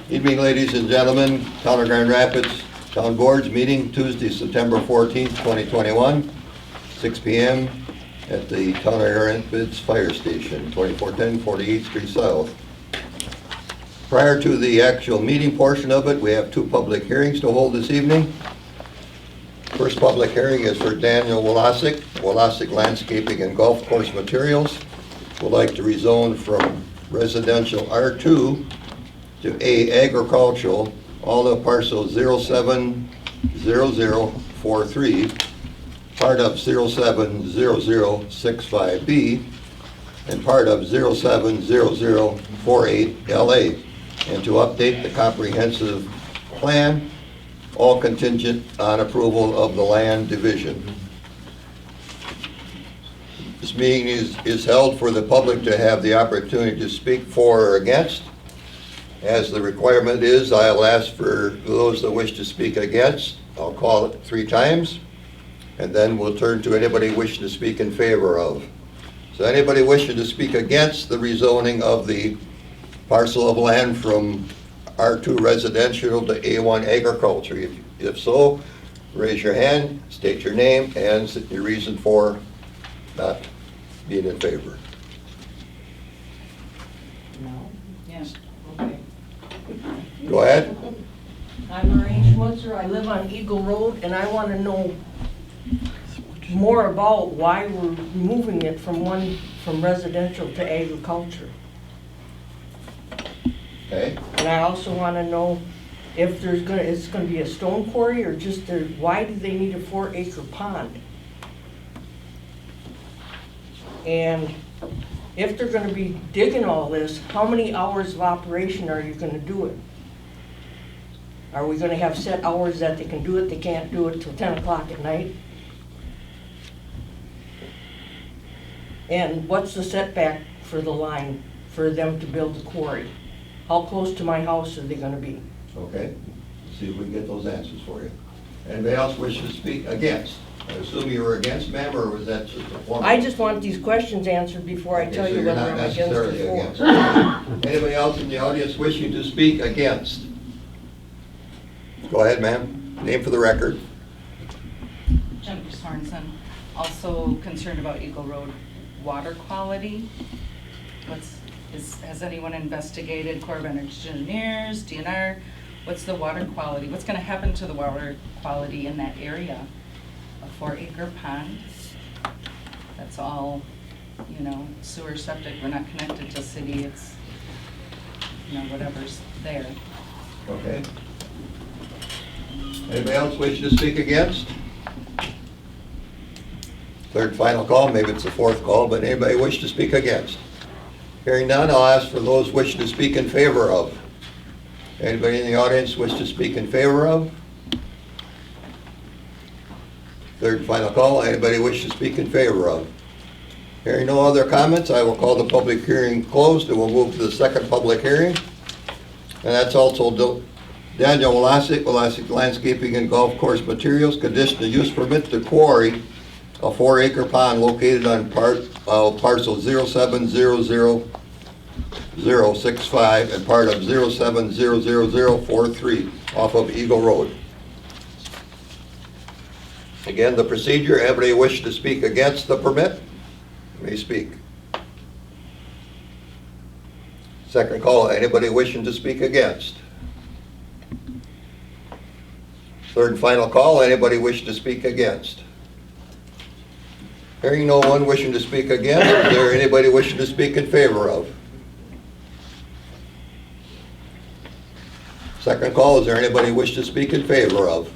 Evening, ladies and gentlemen. Town of Grand Rapids Town Board's meeting Tuesday, September 14th, 2021, 6 p.m. at the Town of Grand Rapids Fire Station, 2410 48th Street South. Prior to the actual meeting portion of it, we have two public hearings to hold this evening. First public hearing is for Daniel Walasik Landscaping and Golf Course Materials. Would like to rezone from residential R2 to A agricultural, all the parcel 070043, part of 070065B, and part of 070048LA, and to update the comprehensive plan, all contingent on approval of the land division. This meeting is held for the public to have the opportunity to speak for or against. As the requirement is, I'll ask for those that wish to speak against. I'll call it 3 times, and then we'll turn to anybody wishing to speak in favor of. So anybody wishing to speak against the rezoning of the parcel of land from R2 residential to A1 agriculture? If so, raise your hand, state your name, and your reason for not being in favor. No. Yes. Okay. Go ahead. I'm Maureen Schmutzer. I live on Eagle Road, and I want to know more about why we're moving it from residential to agriculture. Okay. And I also want to know if it's going to be a stone quarry or just why do they need a 4-acre pond? And if they're going to be digging all this, how many hours of operation are you going to do it? Are we going to have set hours that they can do it, they can't do it till 10 o'clock at night? And what's the setback for the line for them to build the quarry? How close to my house are they going to be? Okay. See if we can get those answers for you. Anybody else wish to speak against? I assume you were against, ma'am, or was that just a form? I just want these questions answered before I tell you whether I'm against or for. Anybody else in the audience wishing to speak against? Go ahead, ma'am. Name for the record. Jennifer Sorensen, also concerned about Eagle Road water quality. Has anyone investigated Corps of Engineers, DNR? What's the water quality? What's going to happen to the water quality in that area? A 4-acre pond. That's all, sewer septic. We're not connected to city. It's, whatever's there. Okay. Anybody else wish to speak against? Third final call, maybe it's the fourth call, but anybody wish to speak against? Hearing none, I'll ask for those wishing to speak in favor of. Anybody in the audience wish to speak in favor of? Third final call, anybody wish to speak in favor of? Hearing no other comments, I will call the public hearing closed, and we'll move to the second public hearing. And that's also Daniel Walasik Landscaping and Golf Course Materials, conditional use permit to quarry a 4-acre pond located on parcel 070065 and part of 070043 off of Eagle Road. Again, the procedure, anybody wish to speak against the permit may speak. Second call, anybody wishing to speak against? Third and final call, anybody wishing to speak against? Hearing no one wishing to speak against, is there anybody wishing to speak in favor of? Second call, is there anybody wish to speak in favor of?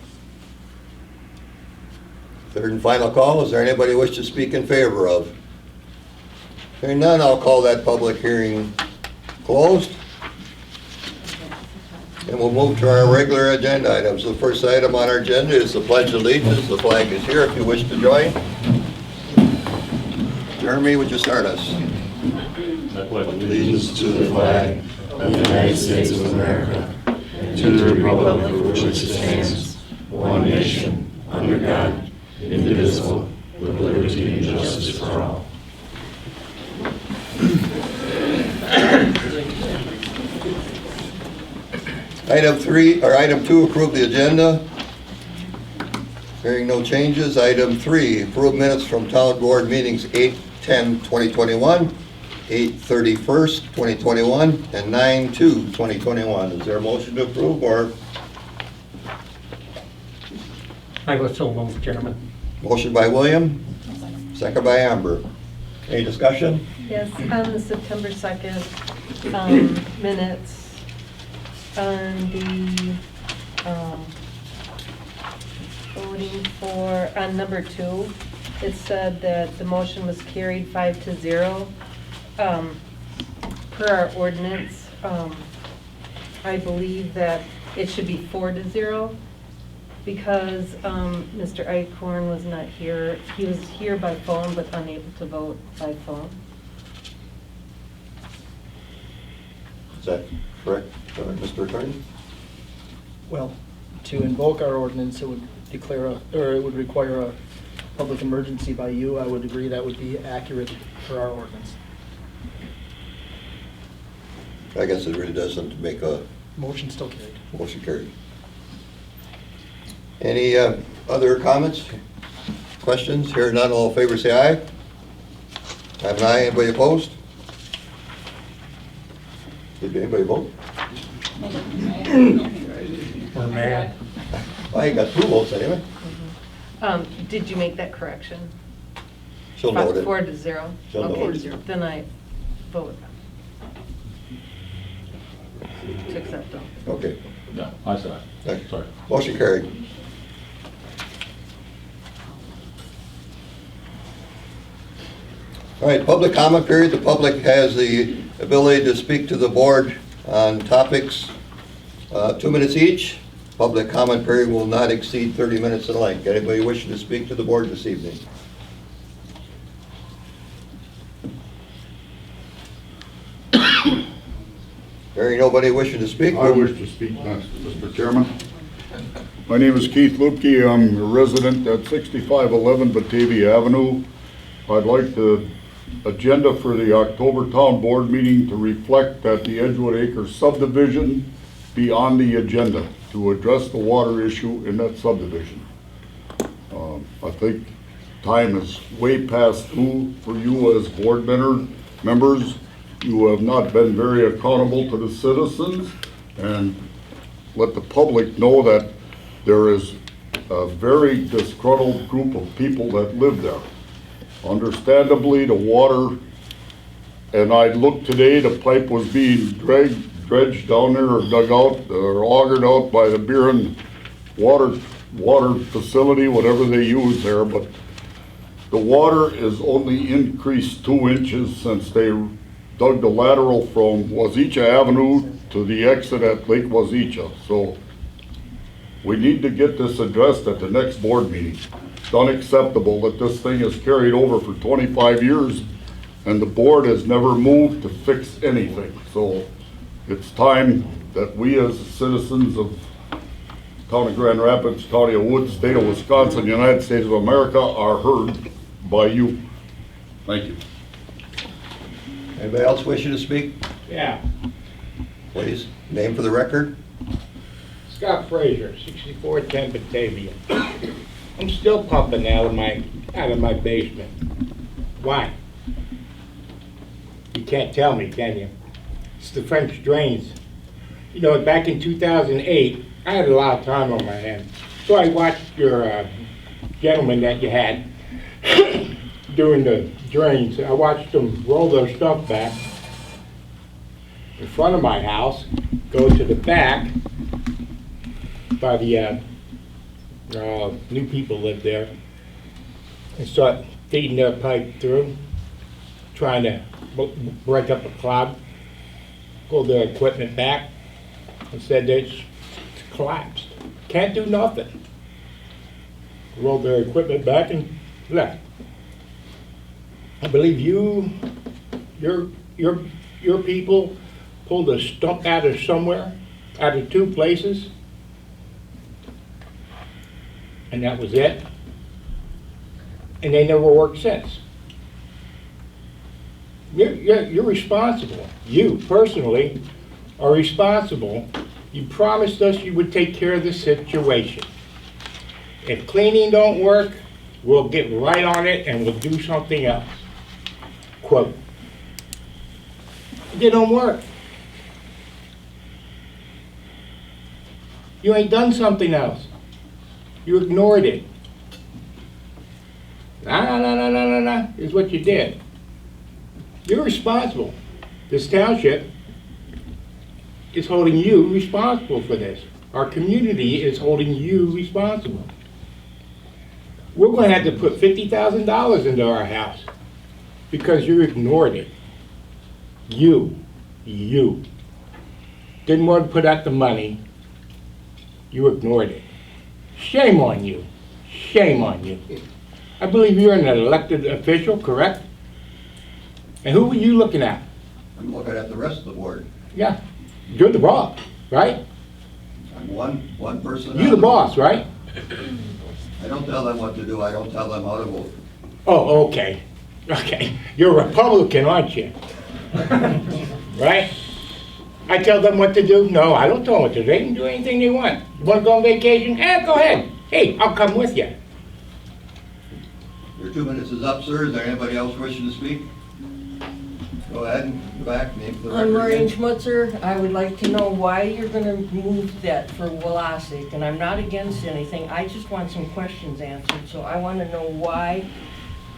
Third and final call, is there anybody wish to speak in favor of? Hearing none, I'll call that public hearing closed. And we'll move to our regular agenda items. The first item on our agenda is the Pledge of Allegiance. The flag is here if you wish to join. Jeremy, would you start us? I pledge allegiance to the flag of the United States of America and to the republic for which it stands, one nation, under God, indivisible, with liberty and justice for all. Item 2, approve the agenda. Hearing no changes. Item 3, approve minutes from town board meetings 8/10/2021, 8/31/2021, and 9/2/2021. Is there a motion to approve, or I was so moved, Chairman. motion by William, second by Amber? Any discussion? Yes, on the September 2nd minutes, on the voting for, on number 2, it said that the motion was carried 5-0. Per our ordinance, I believe that it should be 4-0 because Mr. Eichhorn was not here. He was here by phone but unable to vote by phone. Is that correct, Mr. Attorney? Well, to invoke our ordinance, it would declare it would require a public emergency by you. I would agree that would be accurate for our ordinance. I guess it really doesn't make a Motion still carried. motion carried. Any other comments, questions? Hearing none, all in favor say aye. I have an aye. Anybody opposed? Did anybody vote? Or mad. I ain't got 2 votes anyway. Did you make that correction? She'll note it. 4-0? She'll note Okay, it. then I vote to accept them. Okay. No, I said aye. Okay. Sorry. Motion carried. All right, public comment period. The public has the ability to speak to the board on topics, 2 minutes each. Public comment period will not exceed 30 minutes in length. Anybody wishing to speak to the board this evening? Hearing nobody wishing to speak? I wish to speak next, Mr. Chairman. My name is Keith Lupke. I'm a resident at 6511 Batavia Avenue. I'd like the agenda for the October Town Board meeting to reflect that the Edgewood Acres subdivision be on the agenda to address the water issue in that subdivision. I think time is way past due for you as board members. You have not been very accountable to the citizens, and let the public know that there is a very disgruntled group of people that live there. Understandably, the water, and I looked today, the pipe was being dredged down there or dug out or augered out by the Buren water facility, whatever they use there, but the water is only increased 2 inches since they dug the lateral from Wazeecha Avenue to the exit at Lake Wazeecha. So we need to get this addressed at the next board meeting. It's unacceptable that this thing is carried over for 25 years and the board has never moved to fix anything. So it's time that we as citizens of Town of Grand Rapids, County of Woods, State of Wisconsin, United States of America are heard by you. Thank you. Anybody else wishing to speak? Yeah, Please, name for the record. Scott Frazier, 6410 Batavia. I'm still pumping out of my basement. Why? You can't tell me, can you? It's the French drains. You know, back in 2008, I had a lot of time on my hands. So I watched your gentleman that you had doing the drains. I watched them roll their stuff back in front of my house, go to the back by the new people live there, and start feeding their pipe through, trying to break up a clog, pull their equipment back, and said it's collapsed. Can't do nothing. Rolled their equipment back and left. I believe your people pulled a stump out of somewhere, out of 2 places, and that was it. And they never worked since. You're responsible. You personally are responsible You promised us you would take care of the situation. If cleaning don't work, we'll get right on it and we'll do something else. Quote. It don't work. You ain't done something else. You ignored it. Nah, is what you did. You're responsible. This township is holding you responsible for this. Our community is holding you responsible. We're going to have to put $50,000 into our house because you ignored it. You didn't want to put out the money. You ignored it. Shame on you. Shame on you. I believe you're an elected official, correct? And who were you looking at? I'm looking at the rest of the board. Yeah, you're the boss, right? I'm one person. You're the boss, right? I don't tell them what to do, I don't tell them how to vote. Oh, okay. Okay. You're a Republican, aren't you? Right? I tell them what to do? No, I don't tell them what to do. They can do anything they want. You want to go on vacation? Go ahead. Hey, I'll come with you. Your 2 minutes is up, sir. Is there anybody else wishing to speak? Go ahead and go back, name for the I'm record Maureen again. Schmutzer. I would like to know why you're gonna move that for Walasik, and I'm not against anything, I just want some questions answered, so I wanna know why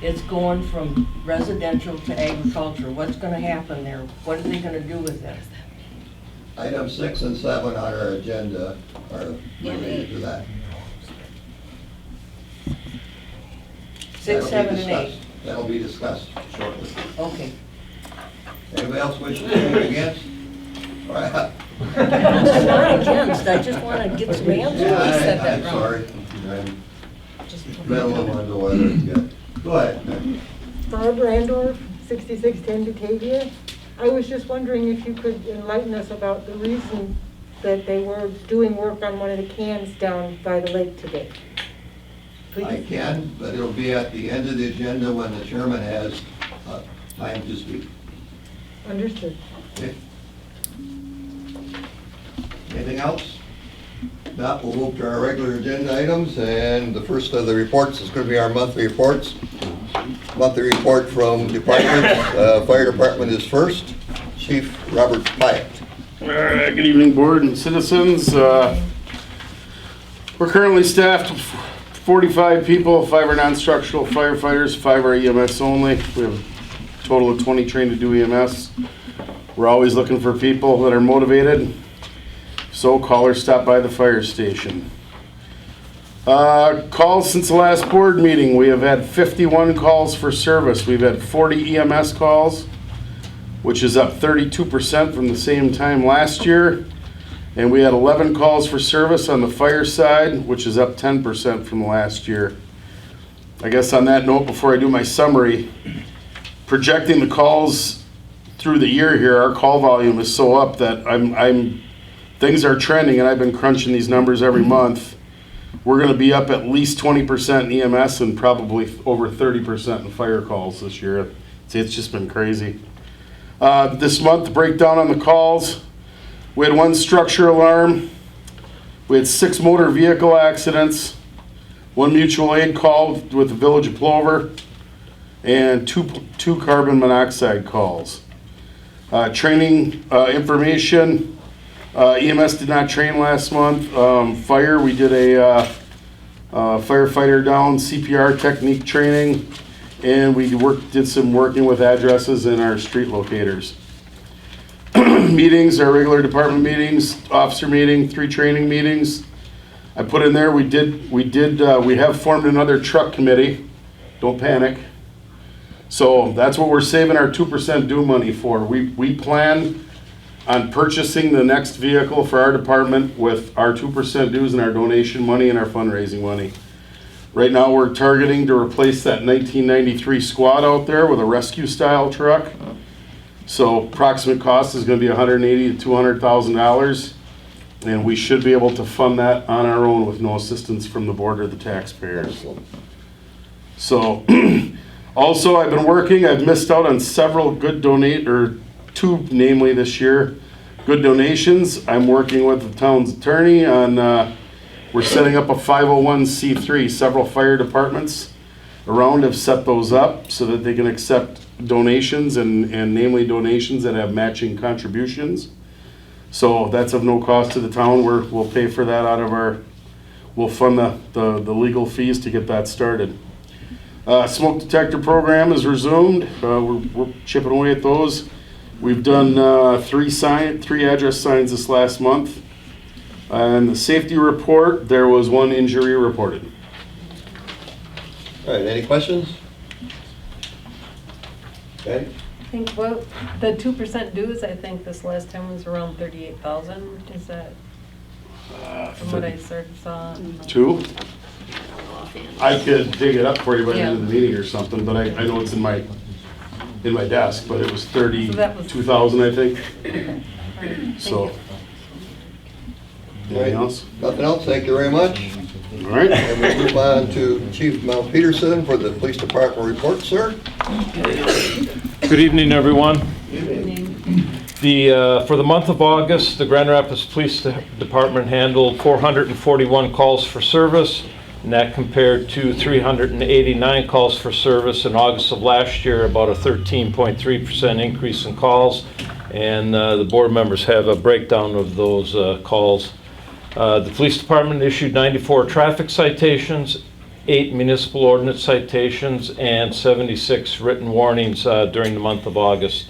it's going from residential to agriculture. What's gonna happen there? What are they gonna do with it? Items 6 and 7 on our agenda are related to that. 6, 7, and 8. That'll be discussed shortly. Okay. Anybody else wishing to speak against? All right. I'm not against, I just wanna get some Yeah, answers. I'm sorry. I'm been a little under the weather. Yeah. Go ahead. Barbara Andorf, 6610 Batavia. I was just wondering if you could enlighten us about the reason that they were doing work on one of the cans down by the lake today. I Please. can, but it'll be at the end of the agenda when the chairman has time to speak. Understood. Okay. Anything else? Not, we'll move to our regular agenda items, and the first of the reports is going to be our monthly reports. Monthly report from departments. Fire department is first. Chief Robert Pyatt. All right, good evening, board and citizens. We're currently staffed with 45 people, 5 are non-structural firefighters, 5 are EMS only. We have a total of 20 trained to do EMS. We're always looking for people that are motivated, so call or stop by the fire station. Calls since the last board meeting. We have had 51 calls for service. We've had 40 EMS calls, which is up 32% from the same time last year. And we had 11 calls for service on the fire side, which is up 10% from last year. I guess on that note, before I do my summary, projecting the calls through the year here, our call volume is so up that things are trending, and I've been crunching these numbers every month. We're gonna be up at least 20% in EMS and probably over 30% in fire calls this year. See, it's just been crazy. This month, the breakdown on the calls, we had 1 structure alarm, we had 6 motor vehicle accidents, 1 mutual aid call with the Village of Plover, and two carbon monoxide calls. Training information, EMS did not train last month. Fire, we did a firefighter down CPR technique training, and we did some working with addresses in our street locators. Meetings, our regular department meetings, officer meeting, 3 training meetings. I put in there, we have formed another truck committee. Don't panic. So that's what we're saving our 2% due money for. We plan on purchasing the next vehicle for our department with our 2% dues and our donation money and our fundraising money. Right now, we're targeting to replace that 1993 squad out there with a rescue style truck. So approximate cost is going to be $180,000 to $200,000, and we should be able to fund that on our own with no assistance from the board or the taxpayers. So also, I've missed out on several good 2 namely this year. good donations. I'm working with the town's attorney on, we're setting up a 501c3. Several fire departments around have set those up so that they can accept donations and namely donations that have matching contributions. So that's of no cost to the town. We'll pay for that out of our, we'll fund the legal fees to get that started. Smoke detector program is resumed. We're chipping away at those. We've done three address signs this last month. And the safety report, there was one injury reported. All right, any questions? Okay, I think, well, the 2% dues, I think this last time was around 38,000. Is that, from what I sort of saw? Two? I could dig it up for you by the end of the meeting or something, but I know it's in my desk, but it was 32,000, I think. So. Anything else? Nothing else, thank you very much. All right. And we move on to Chief Mount Peterson for the police department report, sir. Good evening, everyone. For the month of August, the Grand Rapids Police Department handled 441 calls for service, and that compared to 389 calls for service in August of last year, about a 13.3% increase in calls. And the board members have a breakdown of those calls. The police department issued 94 traffic citations, 8 municipal ordinance citations, and 76 written warnings during the month of August.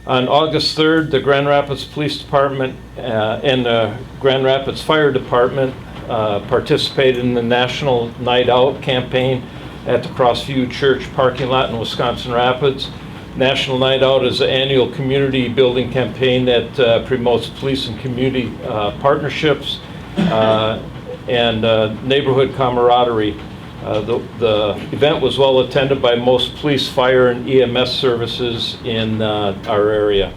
On August 3rd, the Grand Rapids Police Department and the Grand Rapids Fire Department participated in the National Night Out campaign at the Crossview Church parking lot in Wisconsin Rapids. National Night Out is an annual community building campaign that promotes police and community partnerships and neighborhood camaraderie. The event was well attended by most police, fire, and EMS services in our area.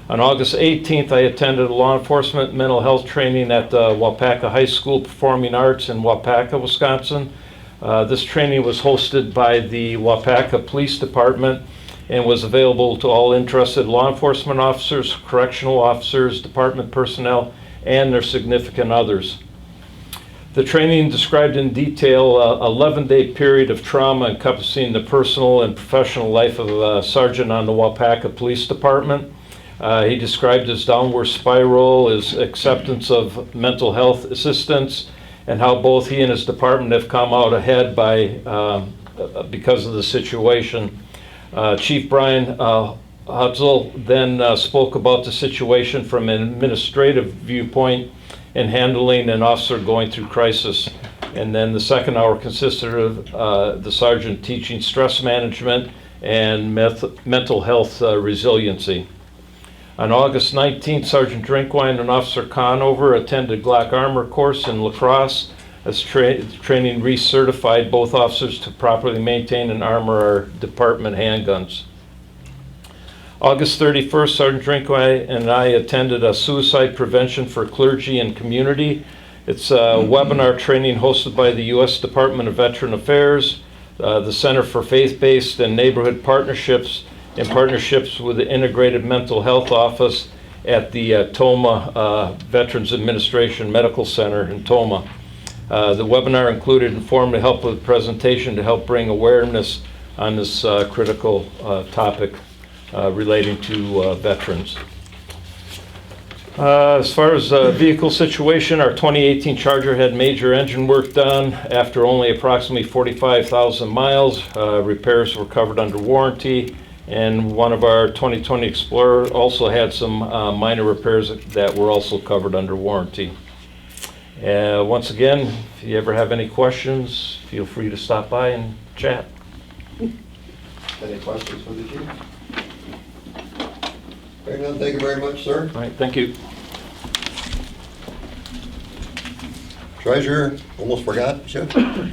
On August 18th, I attended a law enforcement mental health training at the Wapaka High School Performing Arts in Wapaka, Wisconsin. This training was hosted by the Wapaka Police Department and was available to all interested law enforcement officers, correctional officers, department personnel, and their significant others. The training described in detail an 11-day period of trauma encompassing the personal and professional life of a sergeant on the Wapaka Police Department. He described his downward spiral, his acceptance of mental health assistance, and how both he and his department have come out ahead because of the situation. Chief Brian Hutzel then spoke about the situation from an administrative viewpoint and handling an officer going through crisis. And then the second hour consisted of the sergeant teaching stress management and mental health resiliency. On August 19th, Sergeant Drinkwine and Officer Conover attended Glock Armor course in La Crosse. As training recertified both officers to properly maintain and armor our department handguns. August 31st, Sergeant Drinkwine and I attended a suicide prevention for clergy and community. It's a webinar training hosted by the U.S. Department of Veteran Affairs, the Center for Faith-Based and Neighborhood Partnerships, in partnerships with the Integrated Mental Health Office at the Toma Veterans Administration Medical Center in Toma. The webinar included informative help with presentation to help bring awareness on this critical topic relating to veterans. As far as vehicle situation, our 2018 Charger had major engine work done after only approximately 45,000 miles. Repairs were covered under warranty, and one of our 2020 Explorer also had some minor repairs that were also covered under warranty. Once again, if you ever have any questions, feel free to stop by and chat. Any questions for the chief? Very good, thank you very much, sir. All right, thank you. Treasurer, almost forgot you.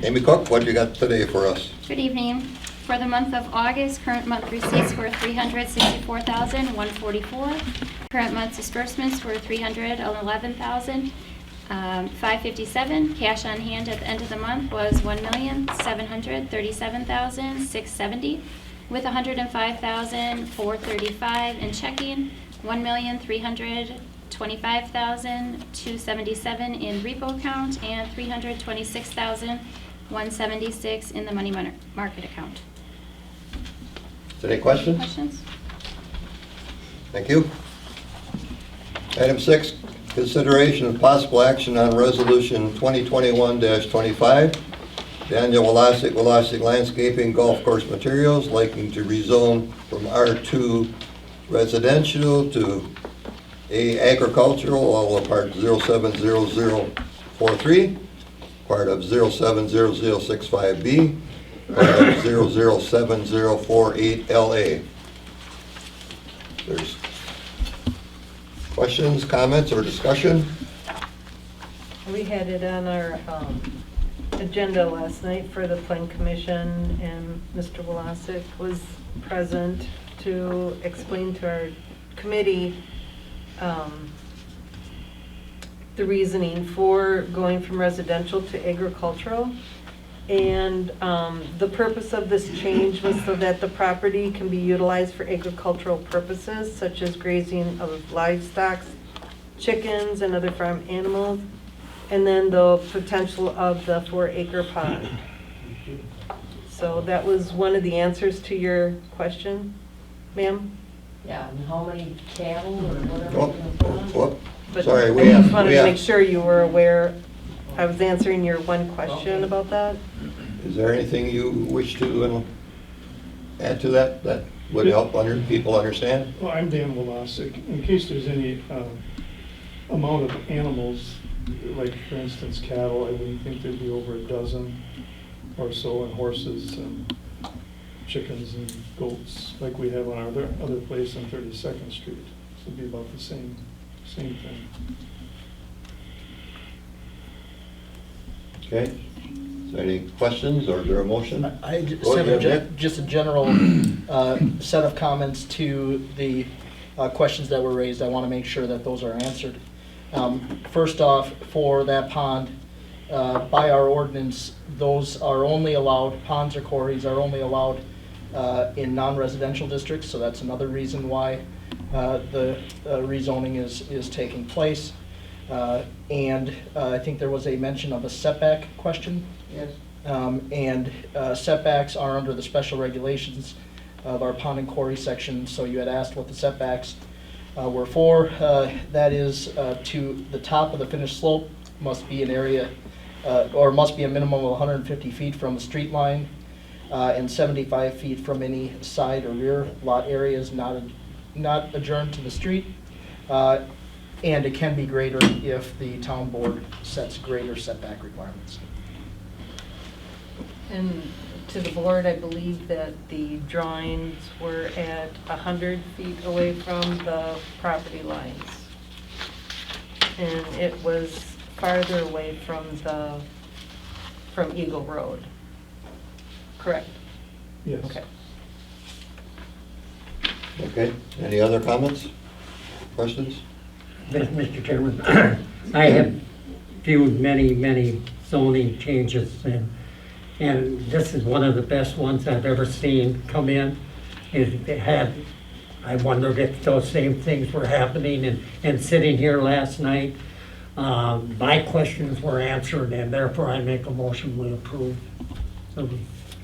Amy Cook, what you got today for us? Good evening. For the month of August, current month receipts were $364,144. Current month disbursements were $311,557. Cash on hand at the end of the month was $1,737,670, with $105,435 in checking, $1,325,277 in repo account and $326,176 in the money market account. Is there any questions? Questions? Thank you. Item 6, consideration of possible action on resolution 2021-25. Daniel Walasik Landscaping Golf Course Materials liking to rezone from R2 residential to A agricultural, all of part 070043, part of 070065B, part of 007048LA. There's questions, comments, or discussion? We had it on our agenda last night for the Plan Commission, and Mr. Walasik was present to explain to our committee the reasoning for going from residential to agricultural. And the purpose of this change was so that the property can be utilized for agricultural purposes, such as grazing of livestock, chickens, and other farm animals, and then the potential of the 4-acre pond. So that was one of the answers to your question, ma'am? Yeah, and how many cattle or whatever? Whoop. But Sorry, I we just have, wanted to make sure you were aware. I was answering your one question about that. is there anything you wish to add to that would help people understand? Well, I'm Dan Walasik. In case there's any amount of animals, like for instance cattle, I wouldn't think there'd be over a dozen or so, and horses and chickens and goats like we have on our other place on 32nd Street. So it'd be about the same thing. Okay. Is there any questions, or is there a motion? I just Go have ahead, Nick. just a general set of comments to the questions that were raised. I want to make sure that those are answered. First off, for that pond, by our ordinance, those are only allowed, ponds or quarries are only allowed in non-residential districts, so that's another reason why the rezoning is taking place. And I think there was a mention of a setback question. Yes. And setbacks are under the special regulations of our pond and quarry section, so you had asked what the setbacks were for. That is to the top of the finished slope must be an area, or must be a minimum of 150 feet from the street line, and 75 feet from any side or rear lot areas not adjourned to the street. And it can be greater if the town board sets greater setback requirements. And to the board, I believe that the drawings were at 100 feet away from the property lines. And it was farther away from Eagle Road. Correct? Yes. Okay. Okay. Any other comments? Questions? Mr. Chairman, I have viewed many zoning changes, and this is one of the best ones I've ever seen come in. I wondered if those same things were happening, and sitting here last night, my questions were answered, and therefore I make a motion we approve.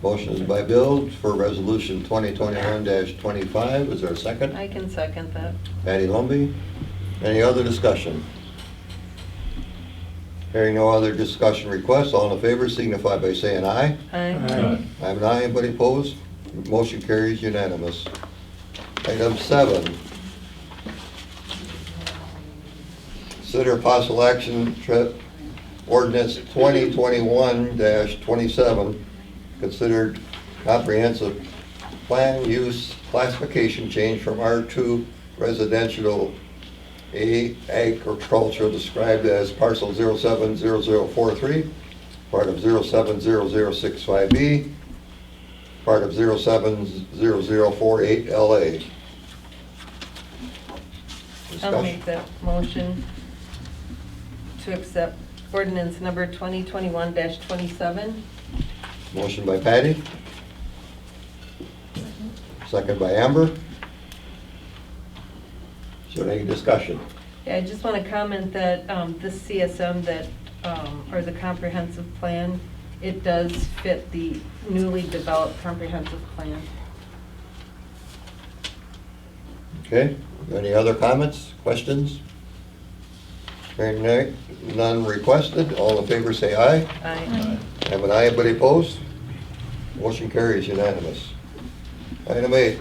Motion is by Bill for resolution 2021-25. Is there a second? I can second that. Patty Lumby. Any other discussion? Hearing no other discussion requests, all in favor signify by saying aye. Aye. I'm an aye. Anybody opposed? Motion carries unanimous. Item 7. Consider possible action ordinance 2021-27, considered comprehensive plan use classification change from R2 residential A agricultural described as parcel 070043, part of 070065B, part of 070048LA. I'll make that motion to accept ordinance number 2021-27. Motion by Patty. Second by Amber. Is there any discussion? Yeah, I just want to comment that this CSM that, or the comprehensive plan, it does fit the newly developed comprehensive plan. Okay, any other comments, questions? Hearing none requested, all in favor say aye. Aye. Have an aye, anybody opposed? Motion carries unanimous. Item 8,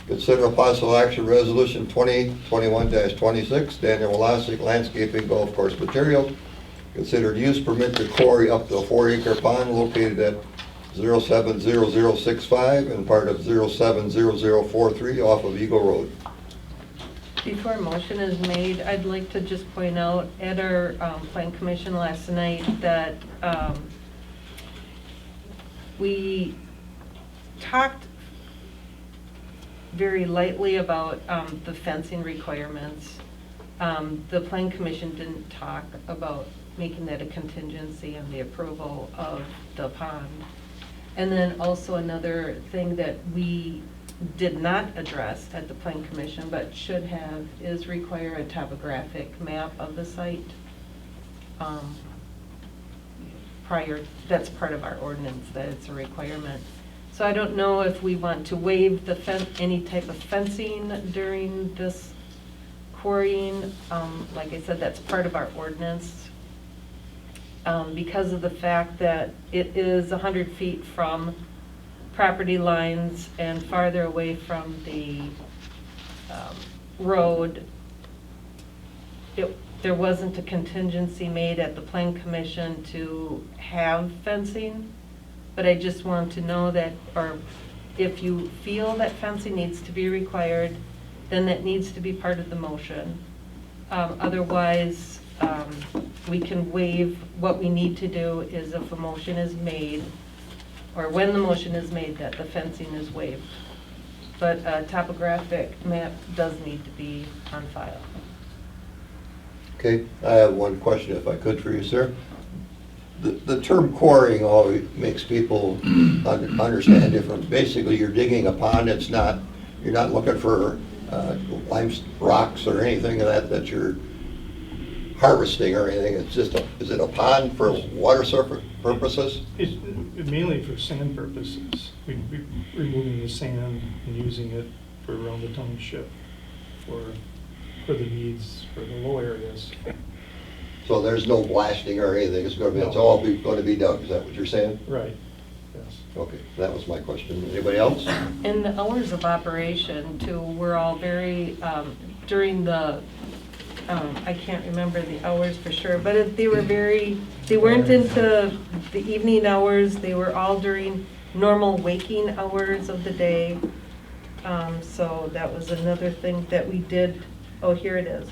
consider a possible action resolution 2021-26, Daniel Velasic Landscaping Golf Course Material. Considered use permit to quarry up to a 4-acre pond located at 070065 and part of 070043 off of Eagle Road. Before a motion is made, I'd like to just point out at our plan commission last night that we talked very lightly about the fencing requirements. The plan commission didn't talk about making that a contingency on the approval of the pond. And then also another thing that we did not address at the plan commission but should have is require a topographic map of the site. That's part of our ordinance, that it's a requirement. So I don't know if we want to waive the any type of fencing during this quarrying. Like I said, that's part of our ordinance. Because of the fact that it is 100 feet from property lines and farther away from the road, there wasn't a contingency made at the plan commission to have fencing. But I just want to know that, or if you feel that fencing needs to be required, then that needs to be part of the motion. Otherwise, we can waive. What we need to do is if a motion is made, or when the motion is made, that the fencing is waived. But a topographic map does need to be on file. Okay, I have one question if I could for you, sir. The term quarrying always makes people understand different. Basically, you're digging a pond. You're not looking for rocks or anything of that you're harvesting or anything. It's just is it a pond for water surface purposes? It's mainly for sand purposes. We're removing the sand and using it for around the township for the needs for the low areas. So there's no blasting or anything. It's all going to be dug. Is that what you're saying? Right, yes. Okay, that was my question. Anybody else? And the hours of operation too were all very, during the, I can't remember the hours for sure, but they weren't into the evening hours. They were all during normal waking hours of the day. So that was another thing that we did. Oh, here it is.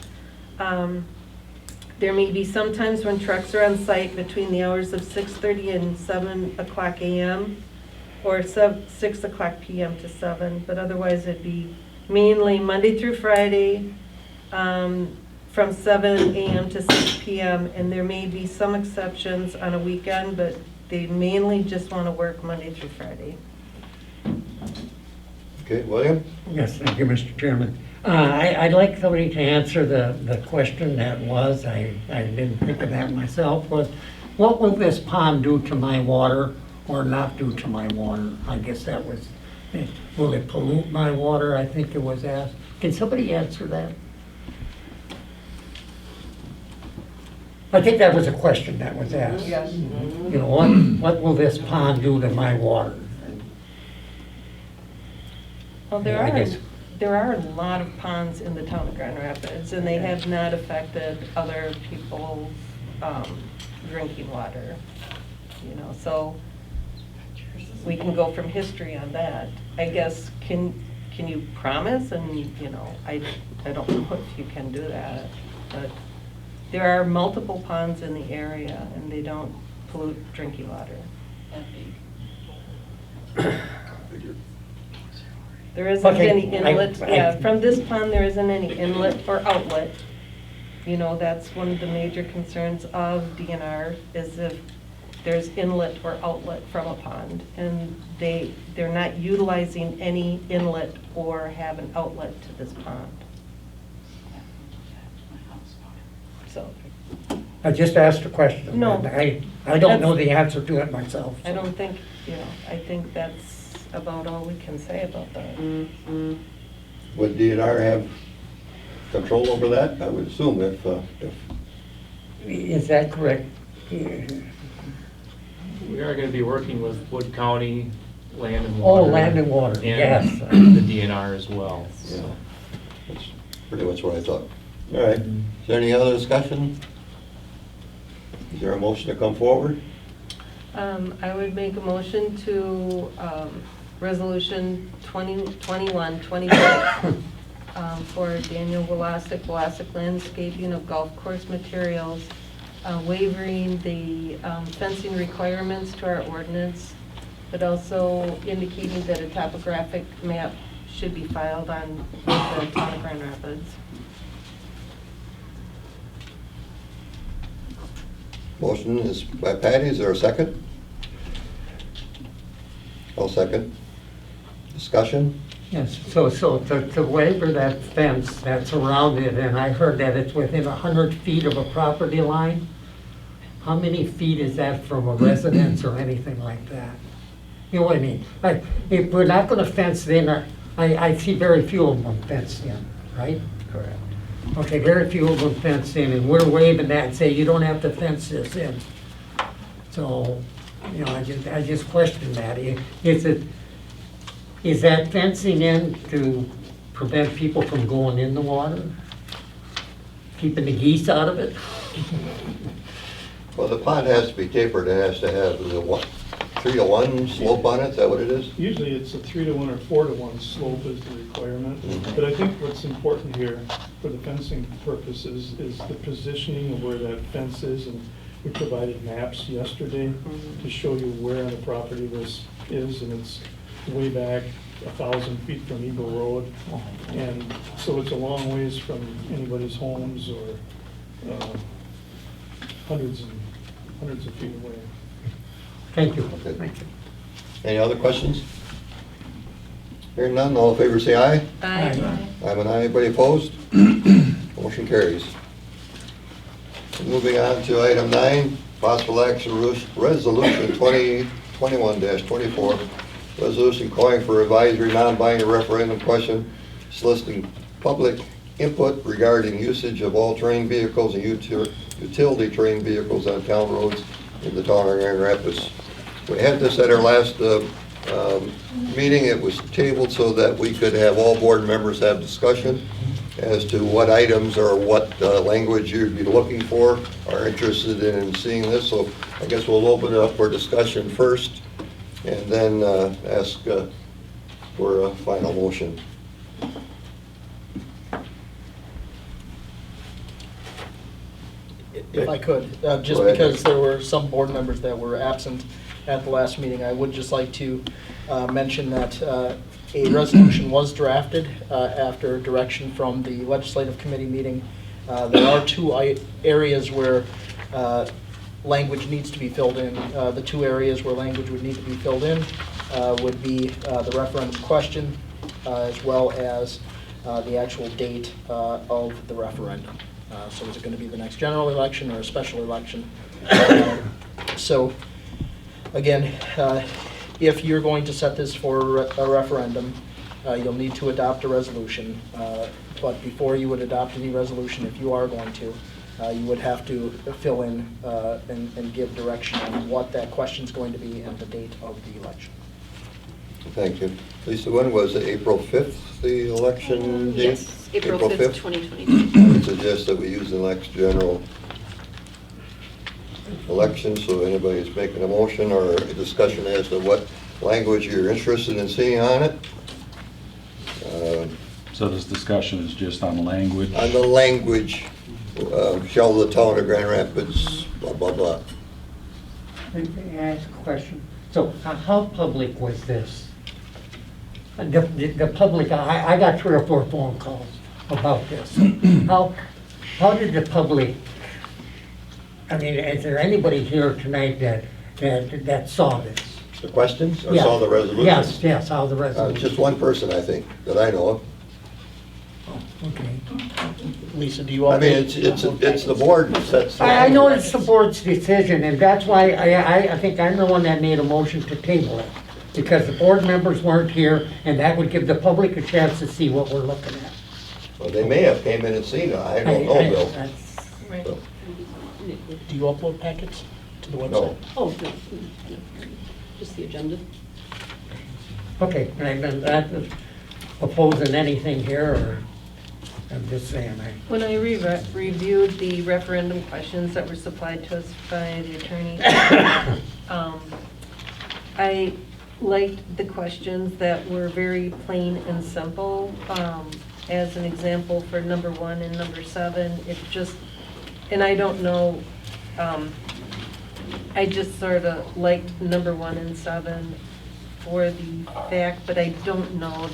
There may be some times when trucks are on site between the hours of 6:30 and 7 o'clock a.m. or 6 o'clock p.m. to 7, but otherwise it'd be mainly Monday through Friday from 7 a.m. to 6 p.m. And there may be some exceptions on a weekend, but they mainly just want to work Monday through Friday. Okay, William? Yes, thank you, Mr. Chairman. I'd like somebody to answer the question that was, I didn't think of that myself, was what will this pond do to my water or not do to my water? I guess that was, will it pollute my water? I think it was asked. Can somebody answer that? I think that was a question that was asked. Yes. You know, what will this pond do to my water? Well, I guess. there are a lot of ponds in the town of Grand Rapids, and they have not affected other people's drinking water. You know, so we can go from history on that. I guess, can you promise? And, you know, I don't know if you can do that, but there are multiple ponds in the area, and they don't pollute drinking water. There isn't Okay, any inlet, from this pond, there isn't any inlet or outlet. You know, that's one of the major concerns of DNR, is if there's inlet or outlet from a pond. And they're not utilizing any inlet or have an outlet to this pond. so. I just asked a question. No. and I don't know the answer to it myself. I don't think, I think that's about all we can say about that. Would DNR have control over that? I would assume if Is that correct? We are gonna be working with Wood County Land and Oh, Water. land and water, yes. And the DNR as well. yeah, that's pretty much what I thought. All right, is there any other discussion? Is there a motion to come forward? I would make a motion to Resolution 2021-26 for Daniel Velasic Landscaping of Golf Course Materials, waiving the fencing requirements to our ordinance, but also indicating that a topographic map should be filed on with the town of Grand Rapids. Motion is by Patty, is there a second? I'll second. Discussion? Yes, so to waiver that fence that's around it, and I heard that it's within 100 feet of a property line. How many feet is that from a residence or anything like that? You know what I mean? Like, if we're not gonna fence in, I see very few of them fenced in, right? Correct. Okay, very few of them fenced in, and we're waiving that and say you don't have to fence this in. So, I just question that. Is that fencing in to prevent people from going in the water? Keeping the geese out of it? Well, the pond has to be tapered, it has to have the 3-to-1 slope on it, is that what it is? Usually it's a 3-to-1 or 4-to-1 slope is the requirement. But I think what's important here for the fencing purposes is the positioning of where that fence is. And we provided maps yesterday to show you where on the property this is. And it's way back 1,000 feet from Eagle Road. And so it's a long ways from anybody's homes or hundreds of feet away. Thank you. Okay. Thank you. Any other questions? Hearing none, all in favor say aye. Aye. I'm an aye, anybody opposed? Motion carries. Moving on to item 9, possible action resolution 2021-24, resolution calling for advisory non-binding referendum question soliciting public input regarding usage of all terrain vehicles and utility terrain vehicles on town roads in the town of Grand Rapids. We had this at our last meeting. It was tabled so that we could have all board members have discussion as to what items or what language you'd be looking for, are interested in seeing this. So I guess we'll open it up for discussion first and then ask for a final motion. If I could, just Go ahead. because there were some board members that were absent at the last meeting, I would just like to mention that a resolution was drafted after direction from the legislative committee meeting. There are 2 areas where language needs to be filled in. The 2 areas where language would need to be filled in would be the referendum question as well as the actual date of the referendum. So is it going to be the next general election or a special election? So again, if you're going to set this for a referendum, you'll need to adopt a resolution. But before you would adopt any resolution, if you are going to, you would have to fill in and give direction on what that question's going to be and the date of the election. Thank you. Lisa, when was it, April 5th, the election date? Yes, April 5th, 2022. I would suggest that we use the next general election, so anybody's making a motion or a discussion as to what language you're interested in seeing on it. So this discussion is just on language? On the language, shall the town of Grand Rapids, blah, blah, blah. May I ask a question? So how public was this? The public, I got 3 or 4 phone calls about this. How did the public, I mean, is there anybody here tonight that saw this? The questions, or Yeah. saw the resolution? Yes, how the resolution. Just one person, I think, that I know of. Okay. Lisa, do you I want? mean, it's the board that sets. the I know language. it's the board's decision, and that's why I think I'm the one that made a motion to table it, because the board members weren't here, and that would give the public a chance to see what we're looking at. Well, they may have came in and seen it, I don't know, Bill. That's- Right. So, Do you upload packets to the website? No. Oh, no, no, just the agenda. Okay, and I'm not opposing anything here, or I'm just saying, When I reviewed the referendum questions that were supplied to us by the attorney, I liked the questions that were very plain and simple. As an example, for number 1 and number 7, it just, and I don't know, I just sort of liked number 1 and 7 for the fact, but I don't know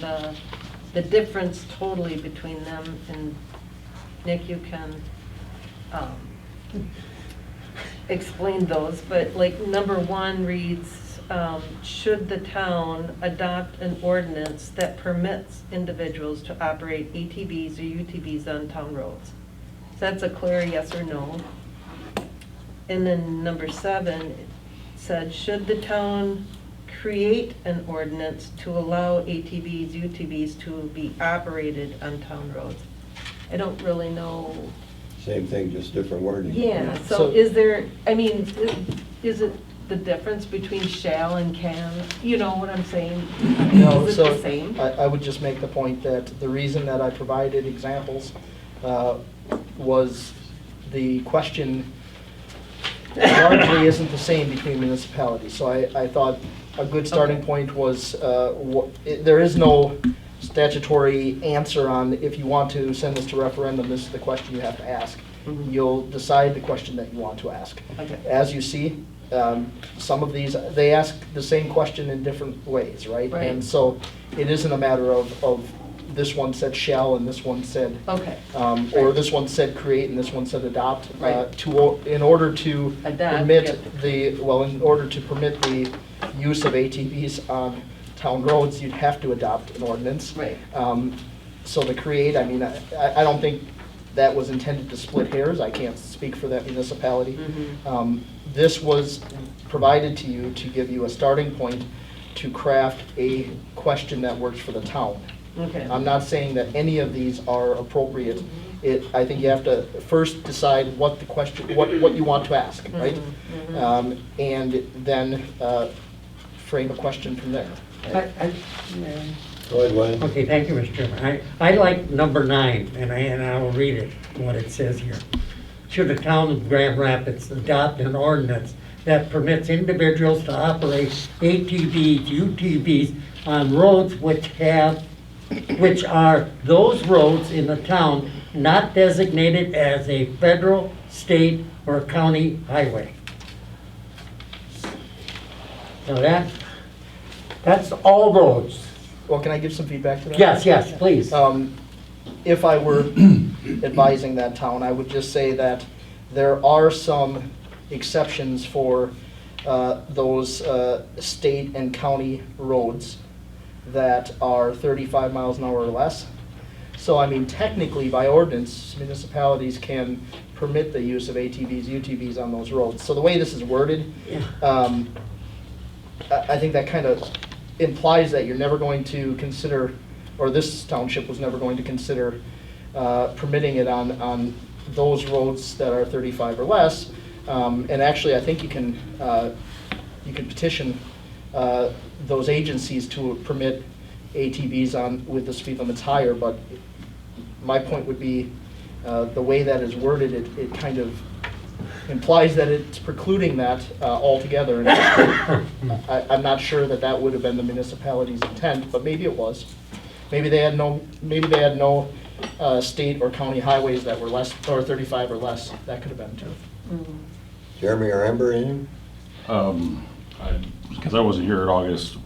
the difference totally between them. And Nick, you can explain those, but like number 1 reads, should the town adopt an ordinance that permits individuals to operate ATVs or UTVs on town roads? So that's a clear yes or no. And then number 7 it said, should the town create an ordinance to allow ATVs, UTVs to be operated on town roads? I don't really know. Same thing, just different wording. Yeah, So- so is there, I mean, is it the difference between shall and can? You know what I'm saying? No, Is it so the same? I would just make the point that the reason that I provided examples was the question largely isn't the same between municipalities. So I thought a good starting point was, there is no statutory answer on if you want to send this to referendum, this is the question you have to ask. Mhm. You'll decide the question that you want to ask. Okay. As you see, some of these, they ask the same question in different ways, right? Right. And so it isn't a matter of this one said shall and this one said, Okay. or this one said create and this one said adopt. Right. In order to Adopt, permit yep. in order to permit the use of ATVs on town roads, you'd have to adopt an ordinance. Right. So the create, I mean, I don't think that was intended to split hairs. I can't speak for that municipality. Mhm. This was provided to you to give you a starting point to craft a question that works for the town. Okay. I'm not saying that any of these are appropriate. I think you have to first decide what the question, what you want to ask, right? Mhm. And then frame a question from there. yeah. Go ahead, Wayne. Okay, thank you, Mr. Chairman. I like number 9, and I will read it, what it says here. Should the town of Grand Rapids adopt an ordinance that permits individuals to operate ATVs, UTVs on roads which are those roads in the town not designated as a federal, state, or county highway? So that's all roads. Well, can I give some feedback to that? Yes, please. If I were advising that town, I would just say that there are some exceptions for those state and county roads that are 35 miles an hour or less. So, I mean, technically, by ordinance, municipalities can permit the use of ATVs, UTVs on those roads. So the way this is worded, I think that kind of implies that you're never going to consider, or this township was never going to consider permitting it on those roads that are 35 or less. And actually, I think you can petition those agencies to permit ATVs on with the speed limits higher. But my point would be the way that is worded, it kind of implies that it's precluding that altogether. And I'm not sure that that would have been the municipality's intent, but maybe it was. Maybe they had no state or county highways that were less, or 35 or less. That could have been too. Jeremy or Amber, anything? Because I wasn't here at August,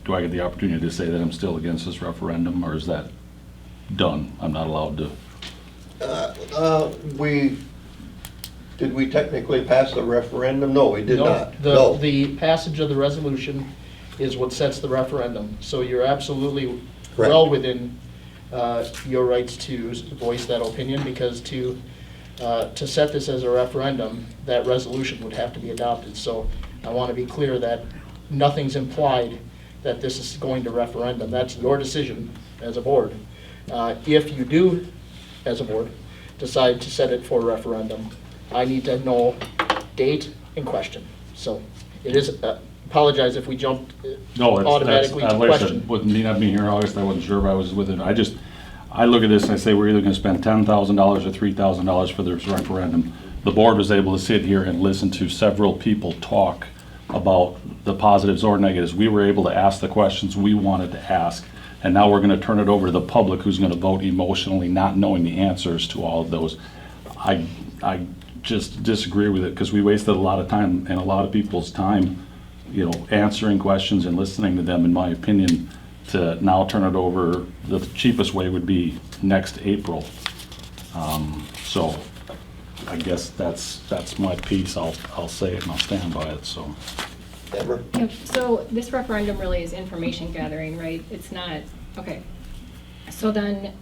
do I get the opportunity to say that I'm still against this referendum, or is that done? I'm not allowed to? Did we technically pass the referendum? No, we did not. No, the passage of the resolution is what sets the referendum. So you're absolutely Correct. well within your rights to voice that opinion, because to set this as a referendum, that resolution would have to be adopted. So I want to be clear that nothing's implied that this is going to referendum. That's your decision as a board. If you do, as a board, decide to set it for referendum, I need to know date and question. So it is, apologize if we jumped No, automatically to like I question. said, with me not being here in August, I wasn't sure if I was with it. I look at this and I say, we're either gonna spend $10,000 or $3,000 for this referendum. The board was able to sit here and listen to several people talk about the positives or negatives. We were able to ask the questions we wanted to ask. And now we're gonna turn it over to the public, who's gonna vote emotionally, not knowing the answers to all of those. I just disagree with it, because we wasted a lot of time, and a lot of people's time, you know, answering questions and listening to them, in my opinion, to now turn it over. The cheapest way would be next April. So I guess that's my piece. I'll say it and I'll stand by it, so. Amber? Yeah, so this referendum really is information gathering, right? It's not, okay. So then,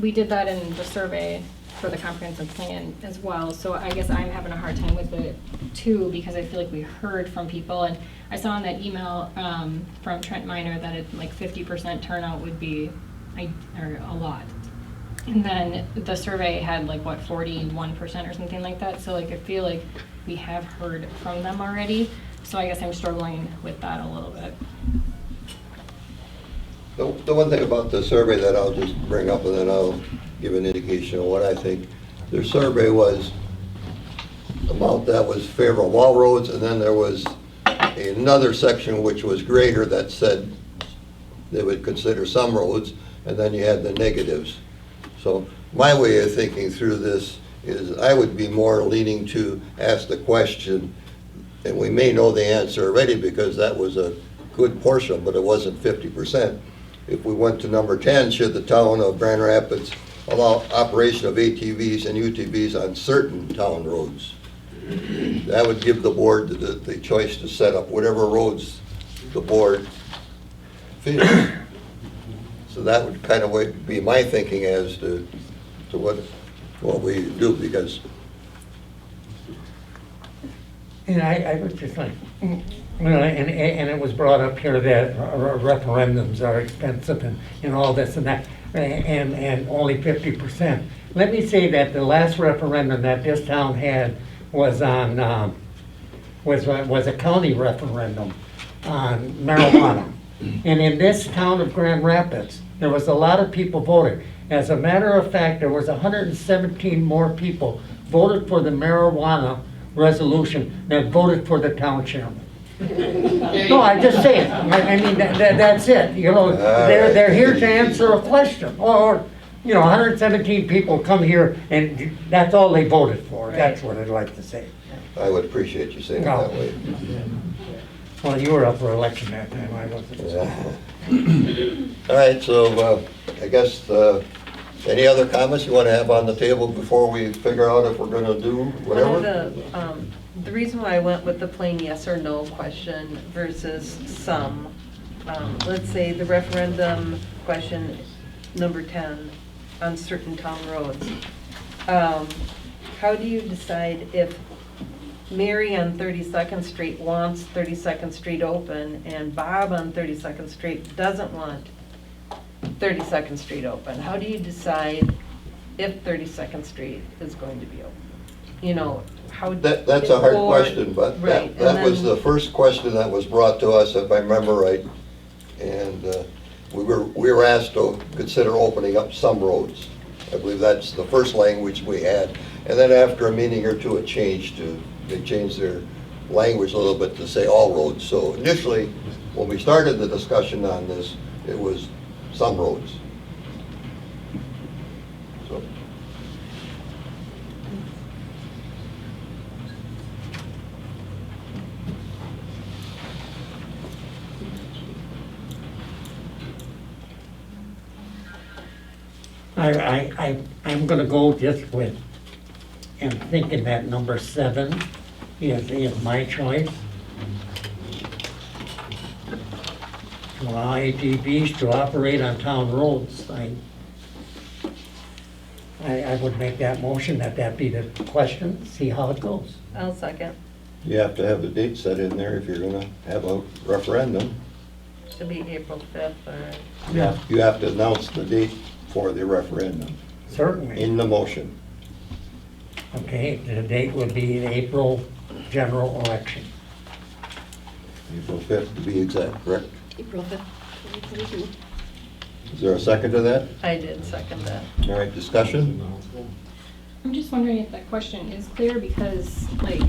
we did that in the survey for the comprehensive plan as well. So I guess I'm having a hard time with it too, because I feel like we heard from people. And I saw in that email from Trent Miner that it, like 50% turnout would be or a lot. And then the survey had like, what, 41% or something like that. So like, I feel like we have heard from them already. So I guess I'm struggling with that a little bit. The one thing about the survey that I'll just bring up, and then I'll give an indication of what I think. Their survey was amount that was favorable of all roads, and then there was another section which was greater that said they would consider some roads, and then you had the negatives. So my way of thinking through this is I would be more leaning to ask the question, and we may know the answer already because that was a good portion, but it wasn't 50%. If we went to number 10, should the town of Grand Rapids allow operation of ATVs and UTVs on certain town roads? That would give the board the choice to set up whatever roads the board feels. So that would kind of be my thinking as to what we do, because And I was just like, and it was brought up here that referendums are expensive and all this and that, and only 50%. Let me say that the last referendum that this town had was on, was a county referendum on marijuana. And in this town of Grand Rapids, there was a lot of people voting. As a matter of fact, there was 117 more people voted for the marijuana resolution that voted for the town chairman. No, I just say it. I mean, that's it. You know, they're here to answer a question. Or, you know, 117 people come here and that's all they voted for. That's what I'd like to say. I would appreciate you saying it that way. Well, you were up for election that time. I wasn't. Yeah. All right, so I guess any other comments you want to have on the table before we figure out if we're going to do whatever? The reason why I went with the plain yes or no question versus some, let's say the referendum question number 10 on certain town roads. How do you decide if Mary on 32nd Street wants 32nd Street open and Bob on 32nd Street doesn't want 32nd Street open? How do you decide if 32nd Street is going to be open? You know, how... That's a hard question, but right, that was the first question that was brought to us, if I remember right. And we were asked to consider opening up some roads. I believe that's the first language we had. And then after a meeting or two, they changed their language a little bit to say all roads. So initially, when we started the discussion on this, it was some roads. So. I'm gonna go just with, and thinking that number 7 is my choice. To allow ATVs to operate on town roads. I would make that motion that be the question, see how it goes. I'll second. You have to have the date set in there if you're gonna have a referendum. Should be April 5th, or... You have to announce the date for the referendum Certainly. in the motion. Okay, the date would be the April general election. April 5th to be exact, correct? April 5th, 2022. Is there a second to that? I did second that. All right, discussion? I'm just wondering if that question is clear because, like,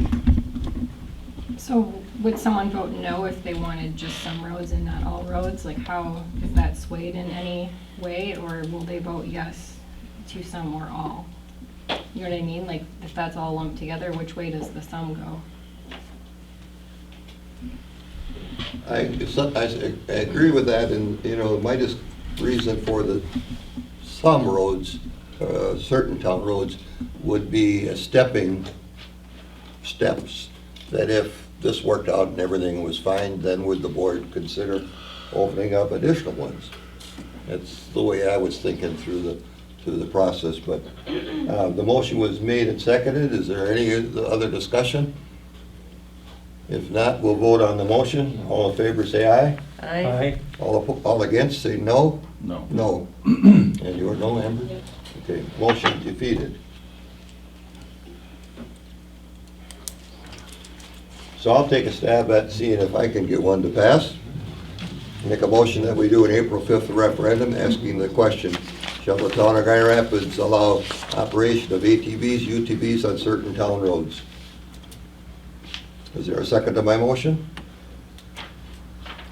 so would someone vote no if they wanted just some roads and not all roads? Like, how is that swayed in any way, or will they vote yes to some or all? You know what I mean? Like, if that's all lumped together, which way does the sum go? I agree with that, and, you know, my reason for the some roads, certain town roads, would be steps, that if this worked out and everything was fine, then would the board consider opening up additional ones? That's the way I was thinking through the process, but the motion was made and seconded. Is there any other discussion? If not, we'll vote on the motion. All in favor, say aye. Aye. All against, say no. No. No. And you are no, Amber? Okay, motion defeated. So I'll take a stab at seeing if I can get one to pass. Make a motion that we do an April 5th referendum asking the question, shall the town of Grand Rapids allow operation of ATVs, UTVs on certain town roads? Is there a second to my motion?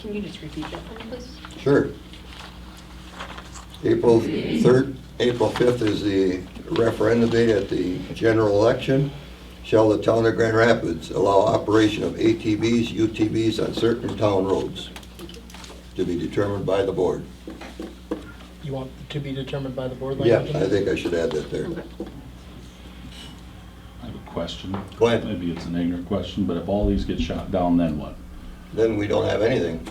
Can you just repeat that for me, please? Sure. April 5th is the referendum date at the general election. Shall the town of Grand Rapids allow operation of ATVs, UTVs on certain town roads? To be determined by the board. You want to be determined by the board Yeah, language? I think I should add that there. I have a question. Go ahead. Maybe it's an ignorant question, but if all these get shot down, then what? Then we don't have anything.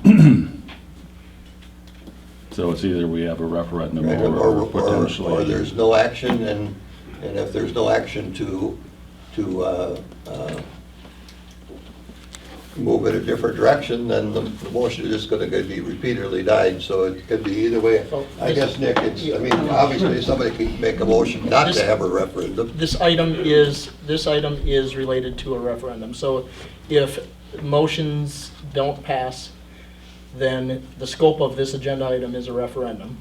So it's either we have a referendum Right, or potentially. or there's no action, and if there's no action to move in a different direction, then the motion is just gonna be repeatedly died, so it could be either way. I guess, Nick, I mean, obviously, somebody could make a motion not to have a referendum. This item is related to a referendum. So if motions don't pass, then the scope of this agenda item is a referendum.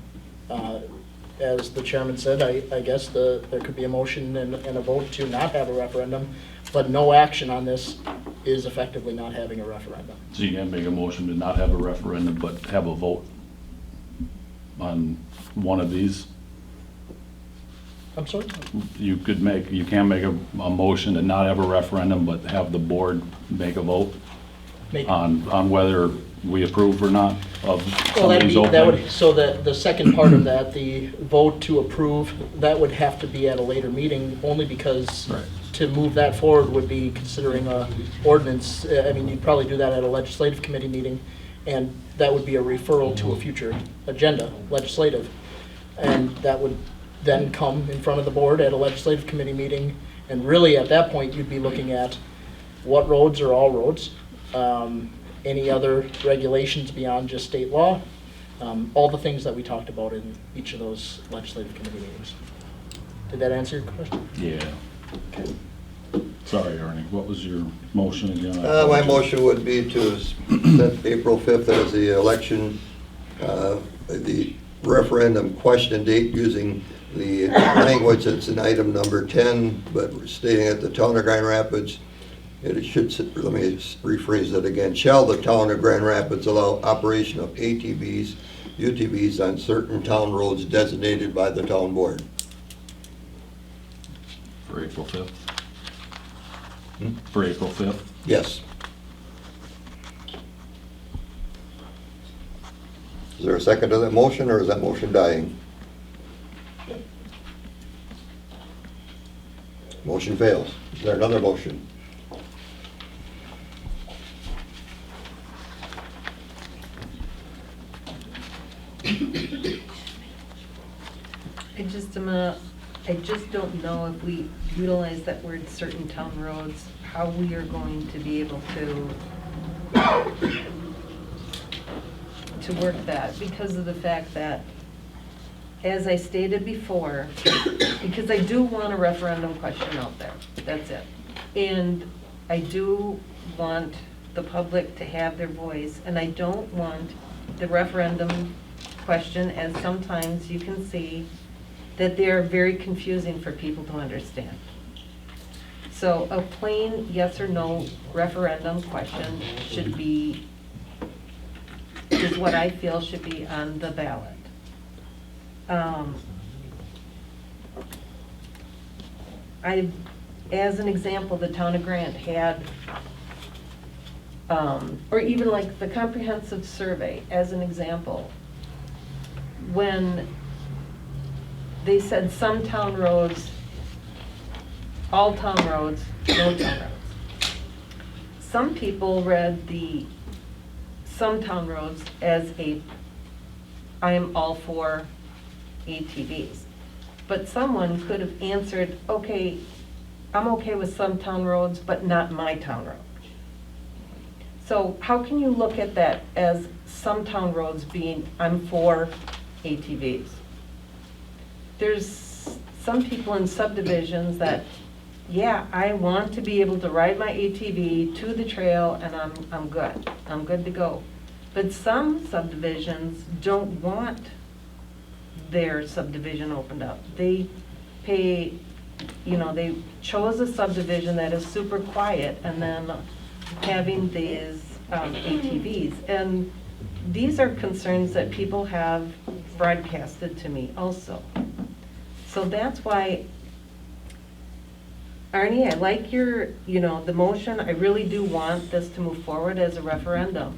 As the chairman said, I guess there could be a motion and a vote to not have a referendum, but no action on this is effectively not having a referendum. So you can't make a motion to not have a referendum, but have a vote on one of these? I'm sorry? You can't make a motion to not have a referendum, but have the board make a vote on whether we approve or not of some of these openings? So the second part of that, the vote to approve, that would have to be at a later meeting, only because Right. to move that forward would be considering a ordinance. I mean, you'd probably do that at a legislative committee meeting, and that would be a referral to a future agenda, legislative. And that would then come in front of the board at a legislative committee meeting, and really at that point, you'd be looking at what roads are all roads, any other regulations beyond just state law, all the things that we talked about in each of those legislative committee meetings. Did that answer your question? Yeah. Okay. Sorry, Ernie, what was your motion again? My motion would be to set April 5th as the election, the referendum question date using the language that's in item number 10, but stating that the town of Grand Rapids, it should, let me rephrase that again. Shall the town of Grand Rapids allow operation of ATVs, UTVs on certain town roads designated by the town board? For April 5th? For April 5th? Yes. Is there a second to that motion, or is that motion dying? Motion fails. Is there another motion? I I just don't know if we utilize that word certain town roads, how we are going to be able to work that, because of the fact that, as I stated before, because I do want a referendum question out there, that's it. And I do want the public to have their voice, and I don't want the referendum question, as sometimes you can see that they're very confusing for people to understand. So a plain yes or no referendum question should be, is what I feel should be on the ballot. As an example, the town of Grant had, or even like the comprehensive survey, as an example, when they said some town roads, all town roads, no town roads. Some people read the some town roads as I am all for ATVs. But someone could have answered, okay, I'm okay with some town roads, but not my town road. So how can you look at that as some town roads being, I'm for ATVs? There's some people in subdivisions that, yeah, I want to be able to ride my ATV to the trail and I'm good. I'm good to go. But some subdivisions don't want their subdivision opened up. They pay, they chose a subdivision that is super quiet and then having these ATVs. And these are concerns that people have broadcasted to me also. So that's why, Arnie, I like your, the motion. I really do want this to move forward as a referendum.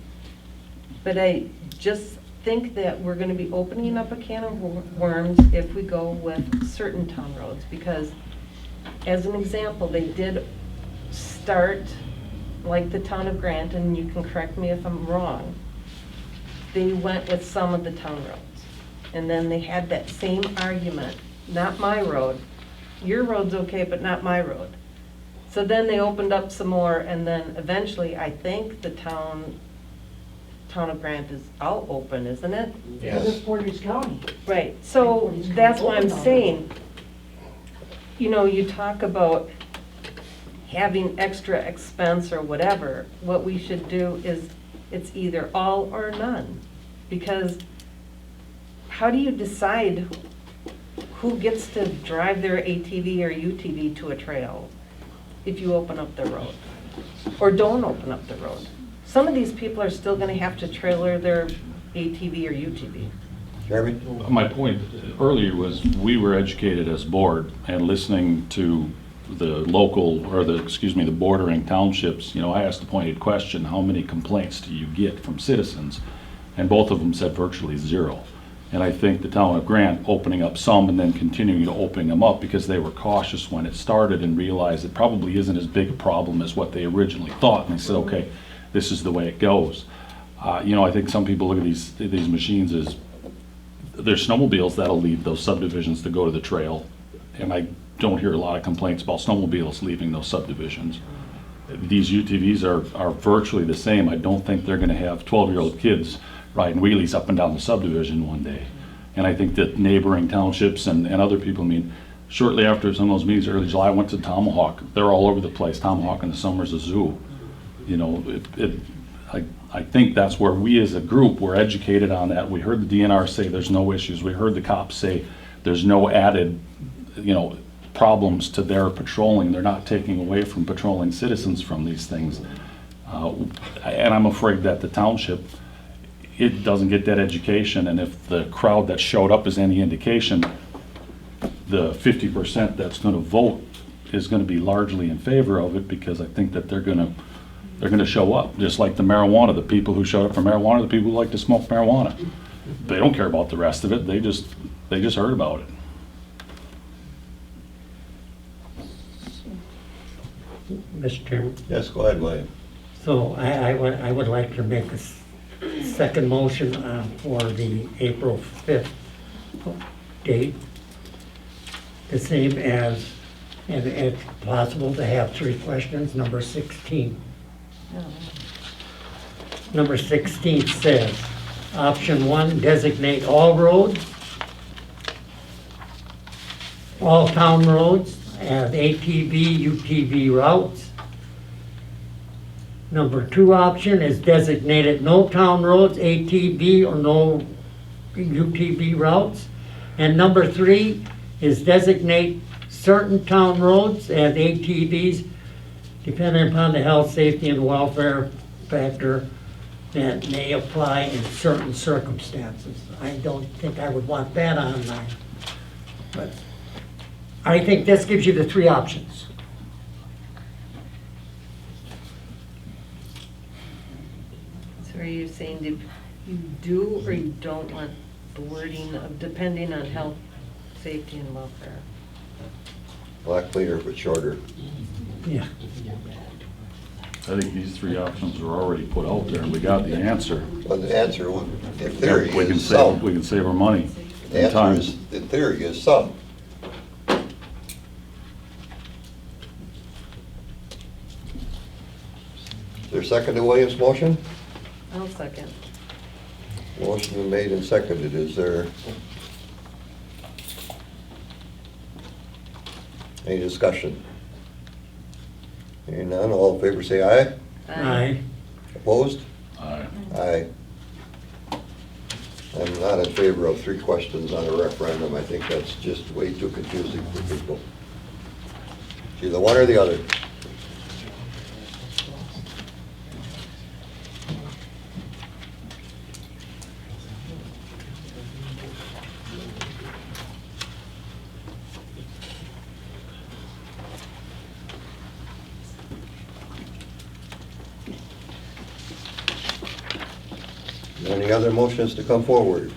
But I just think that we're going to be opening up a can of worms if we go with certain town roads. Because, as an example, they did start, like the town of Grant, and you can correct me if I'm wrong, they went with some of the town roads. And then they had that same argument, not my road. Your road's okay, but not my road. So then they opened up some more, and then eventually, I think the town of Grant is all open, isn't it? Yes. It's Portage County. Right, so that's what I'm saying. You talk about having extra expense or whatever. What we should do is, it's either all or none. Because how do you decide who gets to drive their ATV or UTV to a trail if you open up the road? Or don't open up the road? Some of these people are still going to have to trailer their ATV or UTV. Jeremy? My point earlier was we were educated as board and listening to the local, or the bordering townships. I asked a pointed question, how many complaints do you get from citizens? And both of them said virtually zero. And I think the town of Grant opening up some and then continuing to open them up because they were cautious when it started and realized it probably isn't as big a problem as what they originally thought. And they said, okay, this is the way it goes. I think some people look at these machines as there's snowmobiles that'll leave those subdivisions to go to the trail, and I don't hear a lot of complaints about snowmobiles leaving those subdivisions. These UTVs are virtually the same. I don't think they're going to have 12-year-old kids riding wheelies up and down the subdivision one day. And I think that neighboring townships and other people, shortly after some of those meetings, early July, I went to Tomahawk. They're all over the place. Tomahawk in the summer is a zoo. I think that's where we as a group were educated on that. We heard the DNR say there's no issues. We heard the cops say there's no added, problems to their patrolling. They're not taking away from patrolling citizens from these things. And I'm afraid that the township, it doesn't get that education. And if the crowd that showed up is any indication, the 50% that's going to vote is going to be largely in favor of it, because I think that they're going to show up, just like the marijuana. The people who showed up for marijuana, the people who like to smoke marijuana. They don't care about the rest of it. They just heard about it. Mr. Chairman? Yes, go ahead, William. So I would like to make a second motion for the April 5th date, the same as, and it's possible to have 3 questions, number 16. Number 16 says, option 1, designate all roads, all town roads as ATV, UTV routes. Number 2 option is designated no town roads, ATV, or no UTV routes. And number 3 is designate certain town roads as ATVs, depending upon the health, safety, and welfare factor that may apply in certain circumstances. I don't think I would want that on there. But I think this gives you the 3 options. So are you saying that you do or you don't want the wording of depending on health, safety, and welfare? A lot cleaner but shorter. Yeah. I think these 3 options are already put out there, and we got the answer. Well, the answer, in theory, We can is save, some. we can save our money The and answer time. is, in theory, is some. Is there a second to Williams' motion? I'll second. Motion been made and seconded. Is there any discussion? Hearing none, all in favor say aye. Aye. Opposed? Aye. Aye. I'm not in favor of 3 questions on a referendum. I think that's just way too confusing for people. It's either one or the other. Any other motions to come forward?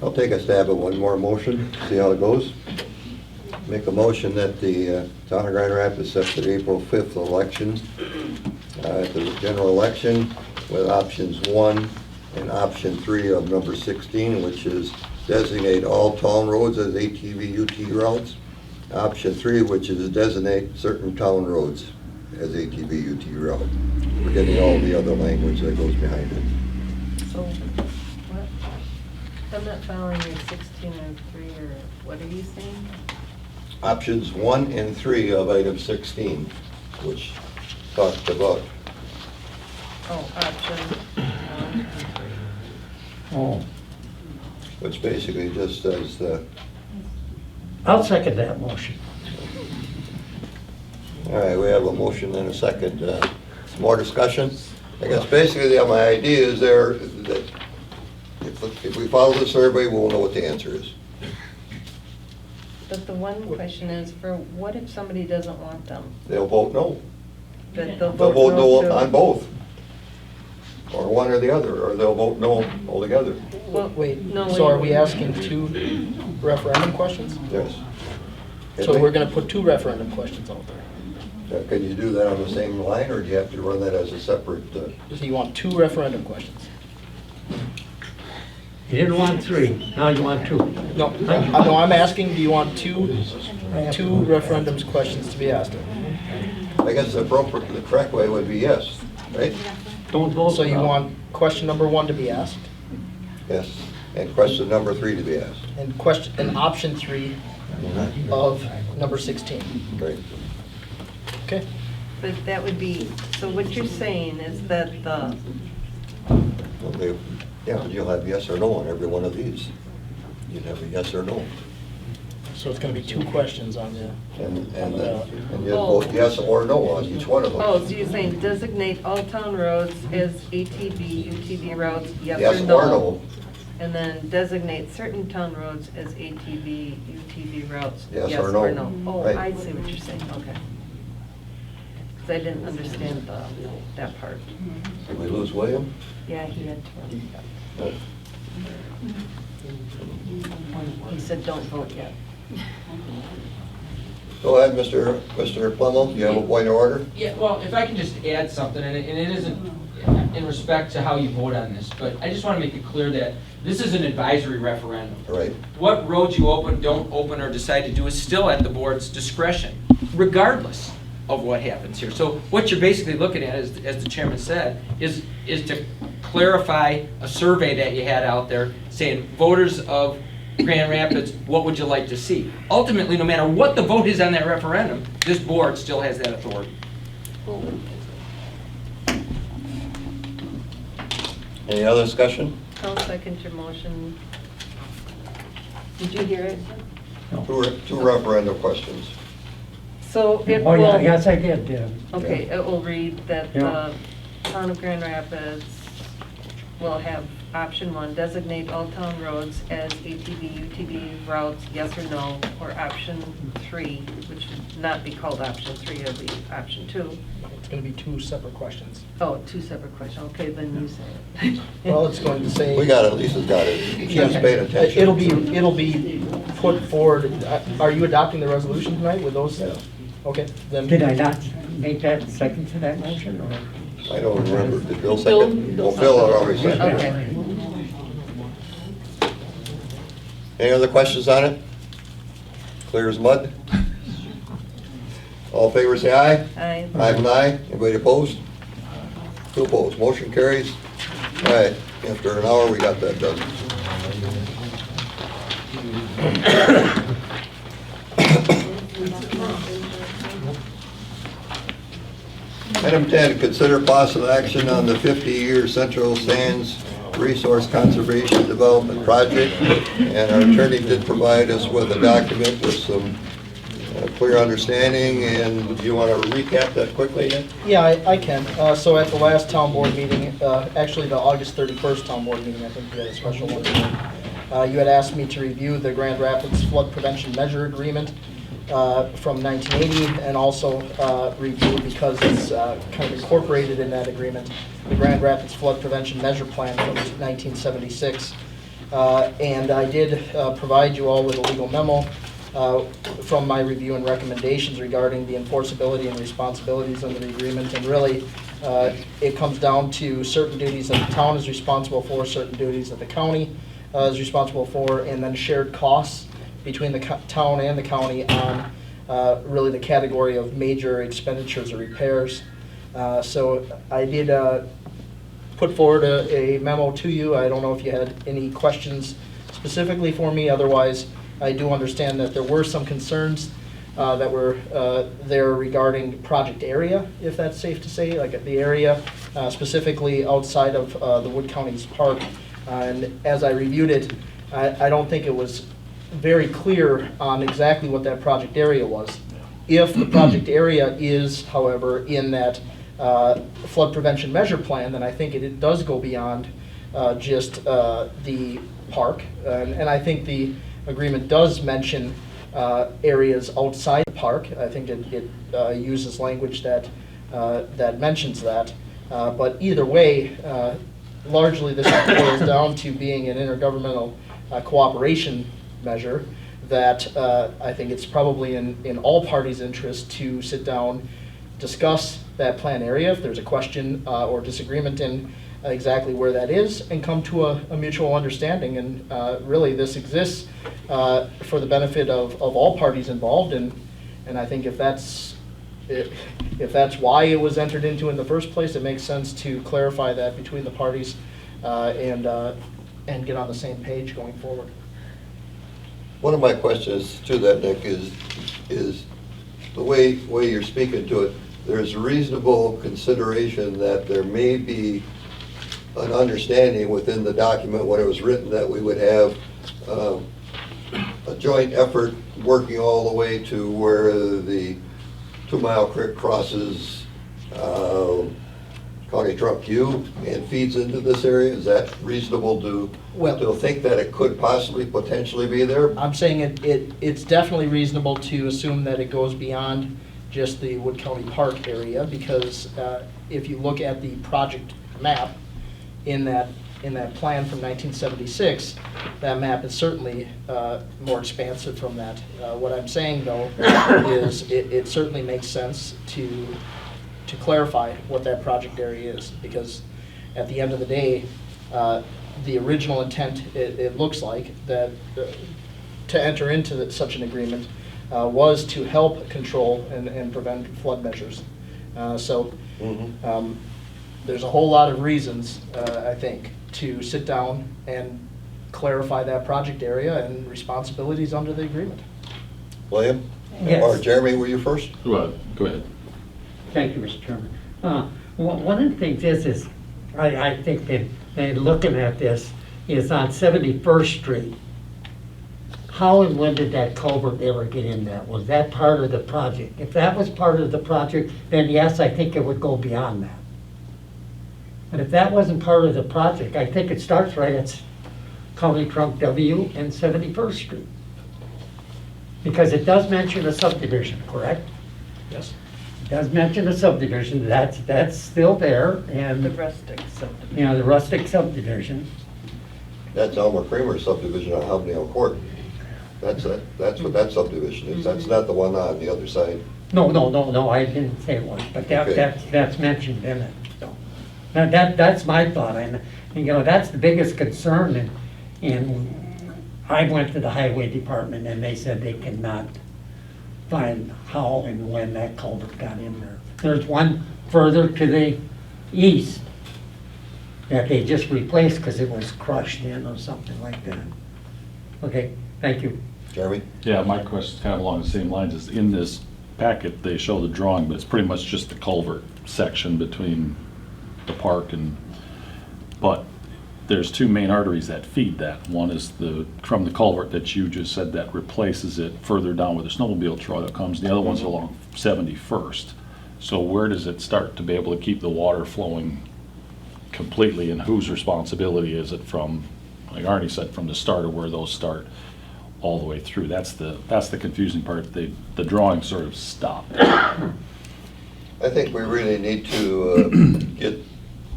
I'll take a stab at one more motion, see how it goes. Make a motion that the Town of Grand Rapids set for the April 5th election, at the general election, with options 1 and option 3 of number 16, which is designate all town roads as ATV, UT routes. Option 3, which is designate certain town roads as ATV, UT route. We're getting all the other language that goes behind it. So, what? I'm not following your 16 and 3, or what are you saying? Options 1 and 3 of item 16, which talked about. Oh, option 1. Oh, Which basically just says the, I'll second that motion. all right, we have a motion and a second. Some more discussion? I guess basically my idea is there that if we follow the survey, we'll know what the answer is. But the one question is, for what if somebody doesn't want them? They'll vote no. That They'll vote no no to- on both. Or one or the other, or they'll vote no altogether. Well, Wait, no, so wait. are we asking 2 referendum questions? Yes. So we're gonna put 2 referendum questions out there. Can you do that on the same line, or do you have to run that as a separate? So you want 2 referendum questions? You didn't want 3, now you want 2. No, no, I'm asking, do you want 2 referendums questions to be asked? I guess the appropriate, the correct way would be yes, right? Don't vote. So you want question number 1 to be asked, Yes. And question number 3 to be asked. and option 3 of number 16. Right. Okay? But that would be, so what you're saying is that the, Okay. Yeah, you'll have yes or no on every one of these. You'd have a yes or no. So it's gonna be 2 questions on the, And you vote yes or no on each one of them. oh, so you're saying designate all town roads as ATV, UTV routes, yes Yes or no? or no. And then designate certain town roads as ATV, UTV routes. Yes or no. Oh, Right. I see what you're saying, okay. Because I didn't understand that part. Did we lose William? Yeah, he had to. He said, don't vote yet. Go ahead, Mr. Plumel, you have a point of order? Yeah, well, if I can just add something, and it isn't in respect to how you vote on this, but I just want to make it clear that this is an advisory referendum. Right. What roads you open, don't open, or decide to do is still at the board's discretion, regardless of what happens here. So what you're basically looking at, as the chairman said, is to clarify a survey that you had out there saying, voters of Grand Rapids, what would you like to see? Ultimately, no matter what the vote is on that referendum, this board still has that authority. Any other discussion? I'll second your motion. Did you hear it? Two referendum questions. So it Oh, will. yeah, yes, I did, yeah. Okay, it will read that the town of Grand Rapids will have option 1, designate all town roads as ATV, UTV routes, yes or no, or option 3, which would not be called option 3, it'll be option 2. It's going to be 2 separate questions. Oh, 2 separate questions, okay, then you say it. Well, it's going to say. We got it, Lisa's got it. She's paying attention. It'll be put forward. Are you adopting the resolution tonight with those? Okay, then. Did I not make that second to that motion, or? I don't remember, did Bill second? Oh, Phil already said. Okay. Any other questions on it? Clear as mud? All in favor, say aye. Aye. Aye and aye. Anybody opposed? 2 opposed. Motion carries. All right, after an hour, we got that done. Item 10, consider possible action on the 50-year Central Sands Resource Conservation Development Project. And our attorney did provide us with a document with some clear understanding. And do you want to recap that quickly, Nick? Yeah, I can. So at the last town board meeting, actually the August 31st town board meeting, I think we had a special one. You had asked me to review the Grand Rapids Flood Prevention Measure Agreement from 1980, and also review, because it's kind of incorporated in that agreement, the Grand Rapids Flood Prevention Measure Plan from 1976. And I did provide you all with a legal memo from my review and recommendations regarding the enforceability and responsibilities under the agreement. And really, it comes down to certain duties that the town is responsible for, certain duties that the county is responsible for, and then shared costs between the town and the county on really the category of major expenditures or repairs. So I did put forward a memo to you. I don't know if you had any questions specifically for me. Otherwise, I do understand that there were some concerns that were there regarding project area, if that's safe to say, like the area specifically outside of the Wood County's park. And as I reviewed it, I don't think it was very clear on exactly what that project area was. If the project area is, however, in that flood prevention measure plan, then I think it does go beyond just the park. And I think the agreement does mention areas outside the park. I think it uses language that mentions that. But either way, largely this boils down to being an intergovernmental cooperation measure that I think it's probably in all parties' interest to sit down, discuss that plan area if there's a question or disagreement in exactly where that is, and come to a mutual understanding. And really this exists for the benefit of all parties involved, and I think if that's why it was entered into in the first place, it makes sense to clarify that between the parties and get on the same page going forward. One of my questions to that, Nick, is the way you're speaking to it, there's reasonable consideration that there may be an understanding within the document when it was written that we would have a joint effort working all the way to where the 2 Mile Creek crosses County Truck Q and feeds into this area? Is that reasonable to think that it could possibly, potentially be there? I'm saying it's definitely reasonable to assume that it goes beyond just the Wood County Park area, because if you look at the project map in that plan from 1976, that map is certainly more expansive from that. What I'm saying, though, is it certainly makes sense to clarify what that project area is, because at the end of the day, the original intent, it looks like, that to enter into such an agreement was to help control and prevent flood measures. There's a whole lot of reasons, I think, to sit down and clarify that project area and responsibilities under the agreement. William? Yes. Or Jeremy, were you first? Go ahead. Thank you, Mr. Chairman. One of the things is I think that looking at this is on 71st Street, how and when did that culvert ever get in there? Was that part of the project? If that was part of the project, then yes, I think it would go beyond that. But if that wasn't part of the project, I think it starts right at County Trunk W and 71st Street. Because it does mention a subdivision, correct? Yes. It does mention a subdivision, that's still there, and. The rustic subdivision. You know, the rustic subdivision. That's Elmer Kramer's subdivision on Hobnail Court. That's what that subdivision is. That's not the one on the other side. No, I didn't say it was, but Okay. that's mentioned in it, so. Now, that's my thought, and, you know, that's the biggest concern, and I went to the highway department, and they said they cannot find how and when that culvert got in there. There's one further to the east that they just replaced because it was crushed in or something like that. Okay, thank you. Jeremy? Yeah, my question's kind of along the same lines as in this packet, they show the drawing, but it's pretty much just the culvert section between the park but there's two main arteries that feed that. One is from the culvert that you just said that replaces it further down where the snowmobile trail comes. The other one's along 71st. So where does it start to be able to keep the water flowing completely, and whose responsibility is it from, like Arnie said, from the start of where those start all the way through? That's the confusing part. The drawing sort of stopped. I think we really need to get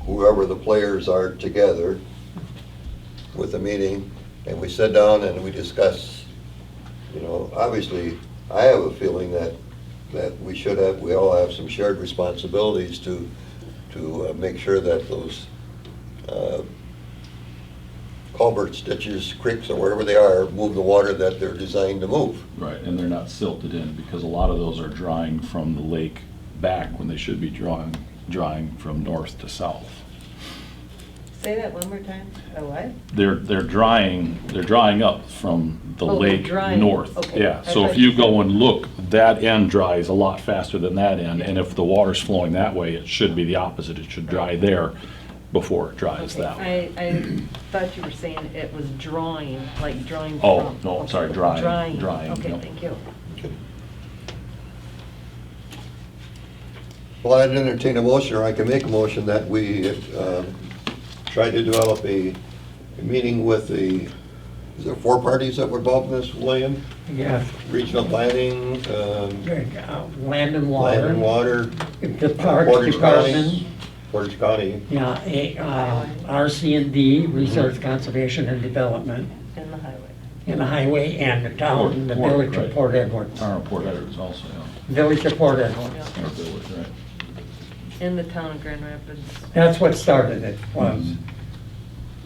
whoever the players are together with a meeting, and we sit down and we discuss. You know, obviously, I have a feeling that we all have some shared responsibilities to make sure that those culverts, ditches, creeks, or wherever they are, move the water that they're designed to move. Right, and they're not silted in, because a lot of those are drying from the lake back when they should be drying from north to south. Say that one more time. A what? They're drying up from the Oh, they're lake drying. north. Okay. Yeah, I so thought if you you go and look, that end dries a lot faster than that end, and if the water's flowing that way, it should be the opposite. It should dry there before it dries that way. I thought you were saying it was drawing, like drawing Oh, from. no, okay. sorry, drying. Okay, Yep. thank you. Well, I'd entertain a motion, or I can make a motion that we try to develop a meeting with is there 4 parties that were involved in this, William? Yes. Regional planning, Land and water. Land and water, The park Portage County. department. Portage County. Yeah, RC&D, Resource Conservation and Development, And the highway. and the highway, and the town, the Port, village right. of Port Edwards. Town of Port Edwards also, yeah. Village of Port Edwards. Our village, right. In the town of Grand Rapids. That's what started it, was.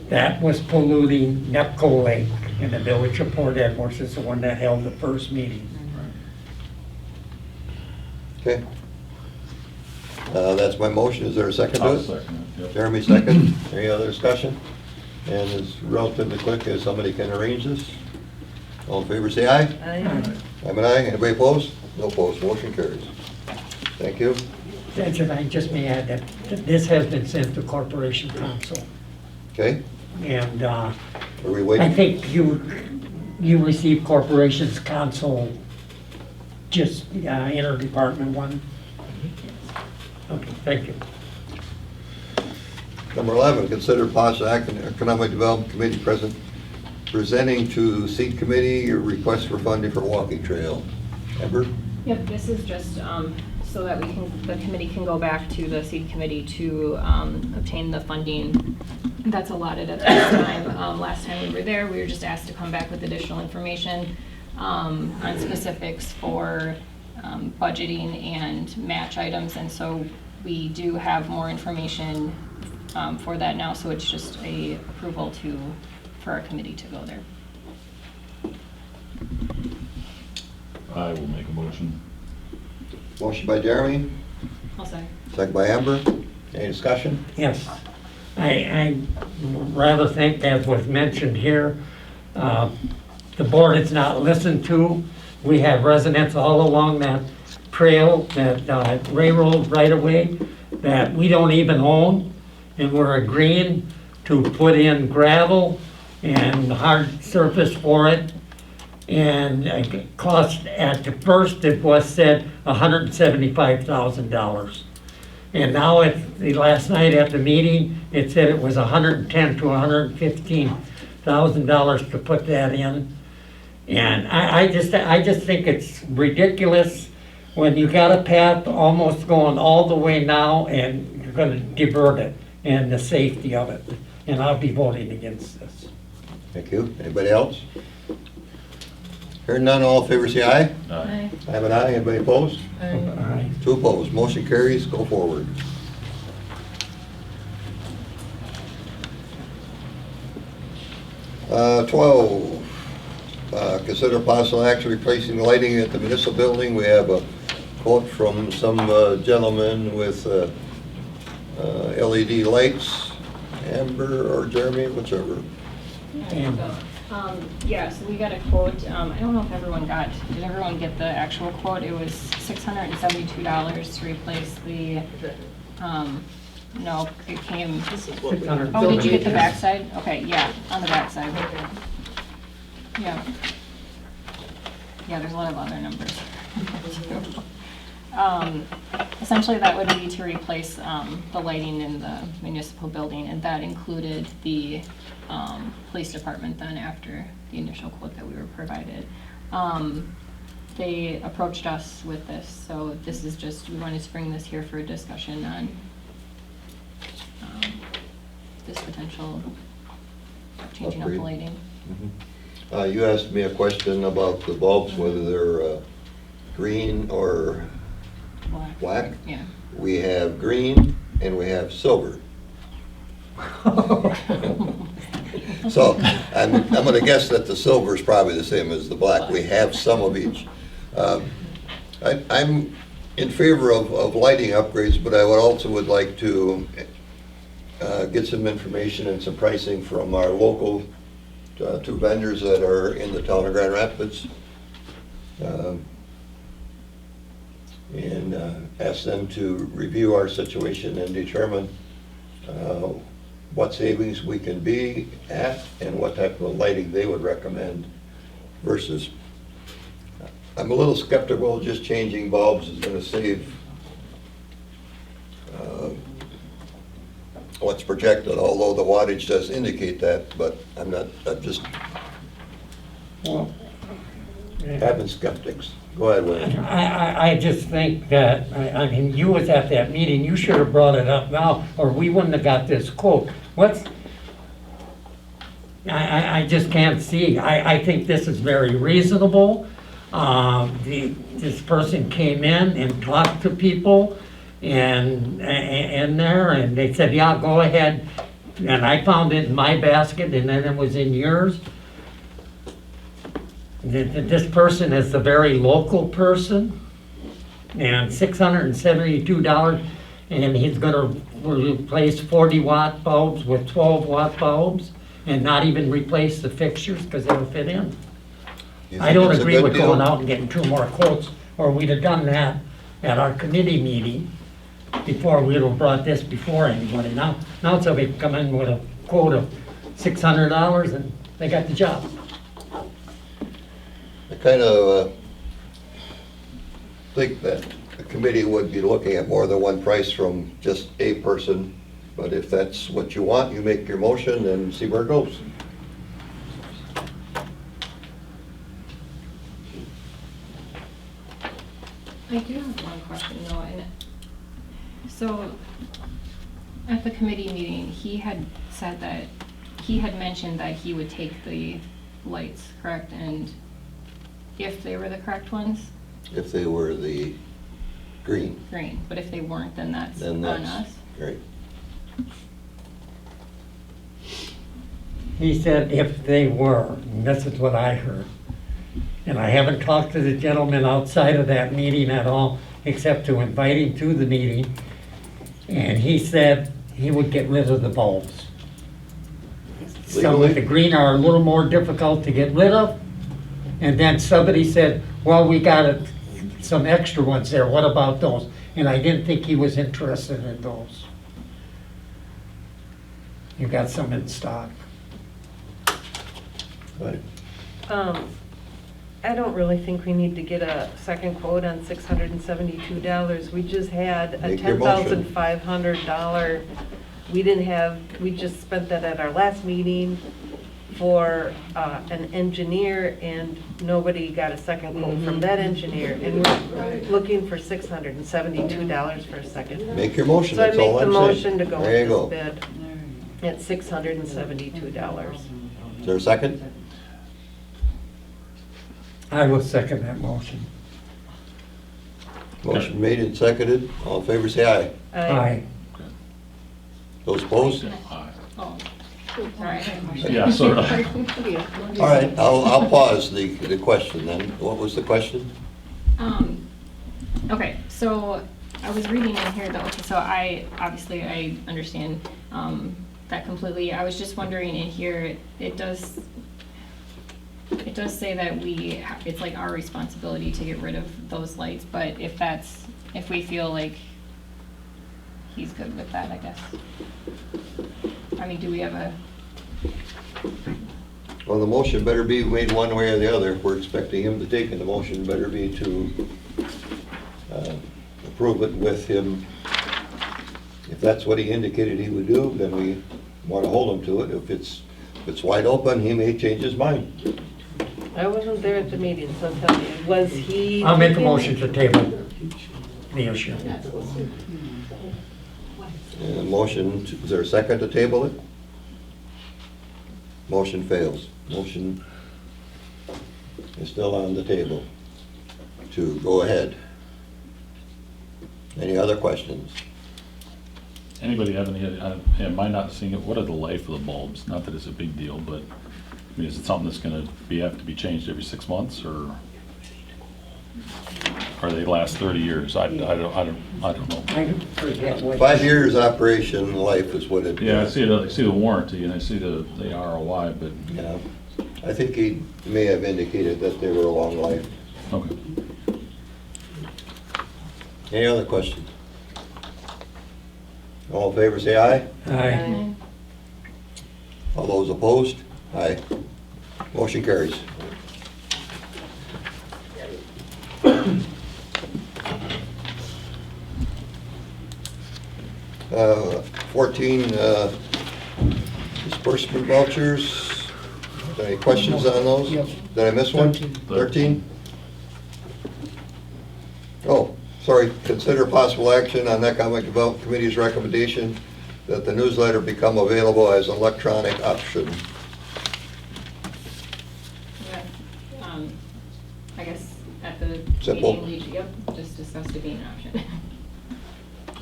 That was polluting Nepco Lake, and the village of Port Edwards is the one that held the first meeting. Okay. That's my motion. Is there a second to I'll it? second it, yep. Jeremy, second. Any other discussion? And it's relatively quick, as somebody can arrange this. All in favor, say aye. Aye. I'm an aye. Anybody opposed? No opposed. Motion carries. Thank you. And I just may add that this has been sent to Corporation Council. Okay. And Are we I waiting? think you received Corporations Council, just interdepartment one. Okay, thank you. Number 11, consider possible act on Economic Development Committee presenting to seat committee your request for funding for walking trail. Amber? Yep, this is just so that the committee can go back to the seed committee to obtain the funding that's allotted at this time. Last time we were there, we were just asked to come back with additional information on specifics for budgeting and match items, and so we do have more information for that now, so it's just a approval for our committee to go there. I will make a motion. Motion by Jeremy, I'll say. second by Amber. Any discussion? Yes. I rather think, as was mentioned here, the board is not listened to. We have residents all along that trail, that railroad right-of-way that we don't even own, and we're agreeing to put in gravel and hard surface for it. And it cost, at the first, it was said $175,000. And now, last night at the meeting, it said it was $110,000 to $115,000 to put that in. And I just think it's ridiculous when you got a path almost going all the way now and you're gonna divert it and the safety of it. And I'll be voting against this. Thank you. Anybody else? Hearing none, all in favor say aye. Aye. I have an aye. Anybody opposed? Aye. 2 opposed. Motion carries. Go forward. Uh, 12, consider possible action replacing the lighting at the municipal building. We have a quote from some gentleman with LED lights. Amber or Jeremy, whichever. Yeah, so we got a quote. I don't know if did everyone get the actual quote? It was $672 to replace the, no, it came, oh, did you get the backside? Okay, yeah, on the backside. Yeah. Yeah, there's a lot of other numbers. Essentially, that would be to replace the lighting in the municipal building, and that included the police department then after the initial quote that we were provided. They approached us with this, so this is just, we wanted to bring this here for a discussion on this potential changing up the lighting. Mm-hmm. You asked me a question about the bulbs, whether they're green or black. Yeah. We have green and we have silver. So I'm going to guess that the silver is probably the same as the black. We have some of each. I'm in favor of lighting upgrades, but I would like to get some information and some pricing from our local 2 vendors that are in the town of Grand Rapids. And ask them to review our situation and determine what savings we can be at and what type of lighting they would recommend versus, I'm a little skeptical just changing bulbs is going to save what's projected, although the wattage does indicate that, but I'm just having skeptics. Go ahead, Wayne. I just think that, I mean, you was at that meeting, you should have brought it up now, or we wouldn't have got this quote. I just can't see. I think this is very reasonable. This person came in and talked to people and there, and they said, yeah, go ahead. And I found it in my basket, and then it was in yours. This person is a very local person, and $672, and he's gonna replace 40-watt bulbs with 12-watt bulbs, and not even replace the fixtures, because they'll fit in. I don't agree with going out and getting 2 more quotes, or we'd have done that at our committee meeting before we'd have brought this before anybody. Now somebody come in with a quote of $600, and they got the job. I kind of think that the committee would be looking at more than one price from just a person But if that's what you want, you make your motion and see where it goes. I do have one question though, and so at the committee meeting, he had said that, he had mentioned that he would take the lights, correct? And if they were the correct ones, If they were the green, green, but if they weren't, then that's then on that's us. great. He said if they were, and this is what I heard. And I haven't talked to the gentleman outside of that meeting at all, except to invite him to the meeting. And he said he would get rid of the bulbs. Some with the green are a little more difficult to get rid of. And then somebody said, well, we got some extra ones there, what about those? And I didn't think he was interested in those. You got some in stock. Right. I don't really think we need to get a second quote on $672. We just had a Make your motion. $10,500. We just spent that at our last meeting for an engineer, and nobody got a second quote from that engineer. And we're looking for $672 for a second. Make your motion, So I that's all make the I'm saying. motion to go There you with this bid at $672. Is there a second? I will second that motion. Motion made and seconded. All in favor, say aye. Aye. Those opposed? Oh, sorry. Yeah, sort of. All right, I'll pause the question then. What was the question? Okay, so I was reading in here though, so I understand that completely. I was just wondering in here, it does say that it's like our responsibility to get rid of those lights, but if we feel like he's good with that, I guess. I mean, do we have a? Well, the motion better be made one way or the other. If we're expecting him to take it, the motion better be to approve it with him. If that's what he indicated he would do, then we want to hold him to it. If it's wide open, he may change his mind. I wasn't there at the meeting, so tell me, was he? I'll make a motion to table the issue. And a motion, is there a second to table it? Motion fails. Motion is still on the table to go ahead. Any other questions? Anybody have any, am I not seeing it, what are the life of the bulbs? Not that it's a big deal, but, I mean, is it something that's gonna have to be changed every 6 months, or they last 30 years? I don't know. I forget what. 5 years operation life is what it. Yeah, I see the warranty, and I see the ROI, but. Yeah, I think he may have indicated that they were a long life. Okay. Any other questions? All in favor, say aye. Aye. All those opposed? Aye. Motion carries. Uh, 14 disbursement vouchers. Any questions on those? Yep. Did I miss one? 13? Oh, sorry. Consider possible action on Economic Development Committee's recommendation that the newsletter become available as electronic option. Yeah, I guess at the Simple. meeting, yep, just discussed it being an option.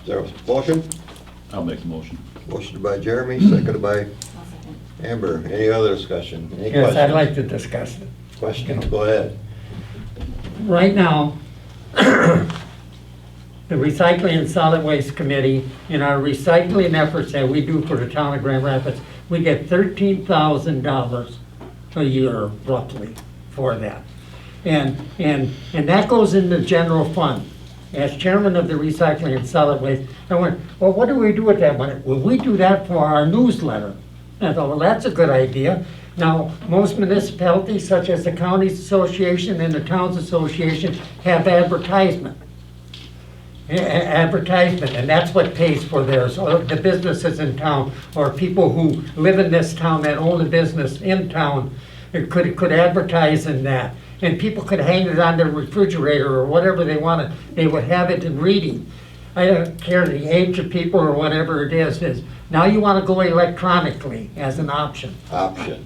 Is there a motion? I'll make the motion. Motion by Jeremy, seconded by I'll second. Amber. Any other discussion? Any Yes, I'd questions? like to discuss it. Questions, go ahead. Right now, the Recycling and Solid Waste Committee, in our recycling efforts that we do for the town of Grand Rapids, we get $13,000 a year roughly for that. And that goes in the general fund. As chairman of the Recycling and Solid Waste, I went, well, what do we do with that money? Well, we do that for our newsletter. And I thought, well, that's a good idea. Now, most municipalities, such as the Counties Association and the Towns Association, have advertisement. advertisement, and that's what pays for theirs, or the businesses in town, or people who live in this town that own a business in town, it could advertise in that. And people could hang it on their refrigerator or whatever they wanted, they would have it in reading. I don't care the age of people or whatever it is, now you wanna go electronically as an option. Option.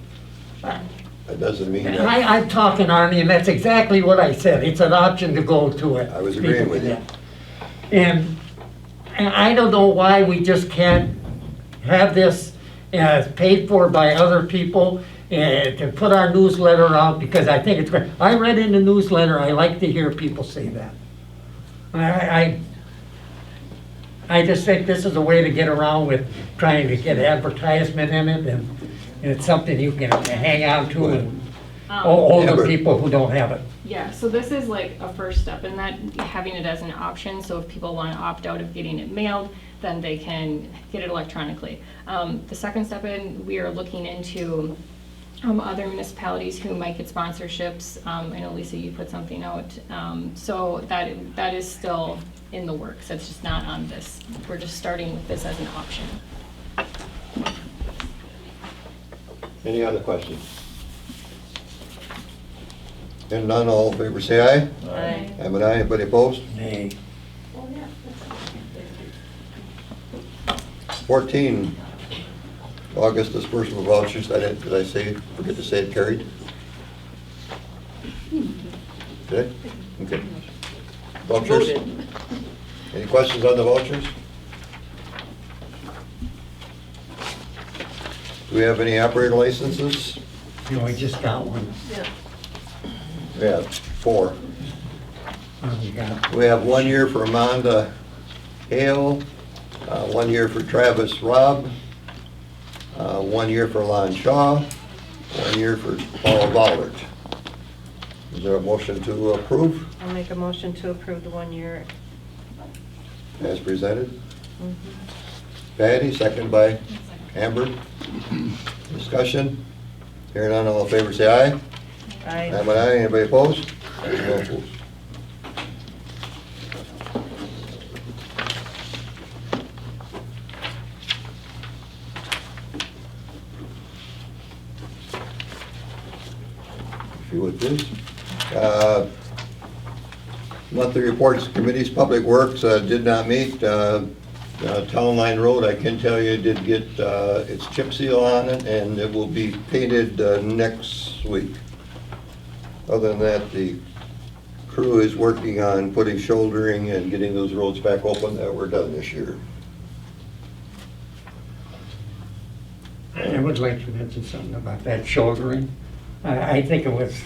That doesn't mean And that. I'm talking, Arnie, and that's exactly what I said, it's an option to go to it. I was agreeing with you. And I don't know why we just can't have this paid for by other people and to put our newsletter out, because I think it's great. I read in the newsletter, I like to hear people say that. I just think this is a way to get around with trying to get advertisement in it, and it's something you can hang on to, and older people who don't have it. Yeah, so this is like a first step in that, having it as an option, so if people want to opt out of getting it mailed, then they can get it electronically. The second step in, we are looking into other municipalities who might get sponsorships. I know, Lisa, you put something out. So that is still in the works. It's just not on this. We're just starting with this as an option. Any other questions? And none, all in favor say aye. Aye. I'm an aye, anybody opposed? Nay. 14, August disbursement of vouchers. Did I forget to say it carried? Did I? Okay. Vouchers? Any questions on the vouchers? Do we have any operator licenses? No, we just got one. We have 4. We got We have 1 year for Amanda Hale, 1 year for Travis Robb, 1 year for Lon Shaw, 1 year for Paul Ballard. Is there a motion to approve I'll make a motion to approve the 1 year. as presented? Patty, second by Amber. Discussion? Hearing none, all in favor say aye. Aye. I'm an aye, anybody opposed? No opposed. If you would please. Monthly reports, committees, Public Works did not meet. Town Line Road, I can tell you, did get its chip seal on it, and it will be painted next week. Other than that, the crew is working on putting shouldering and getting those roads back open that were done this year. I would like to mention something about that shouldering. I think it was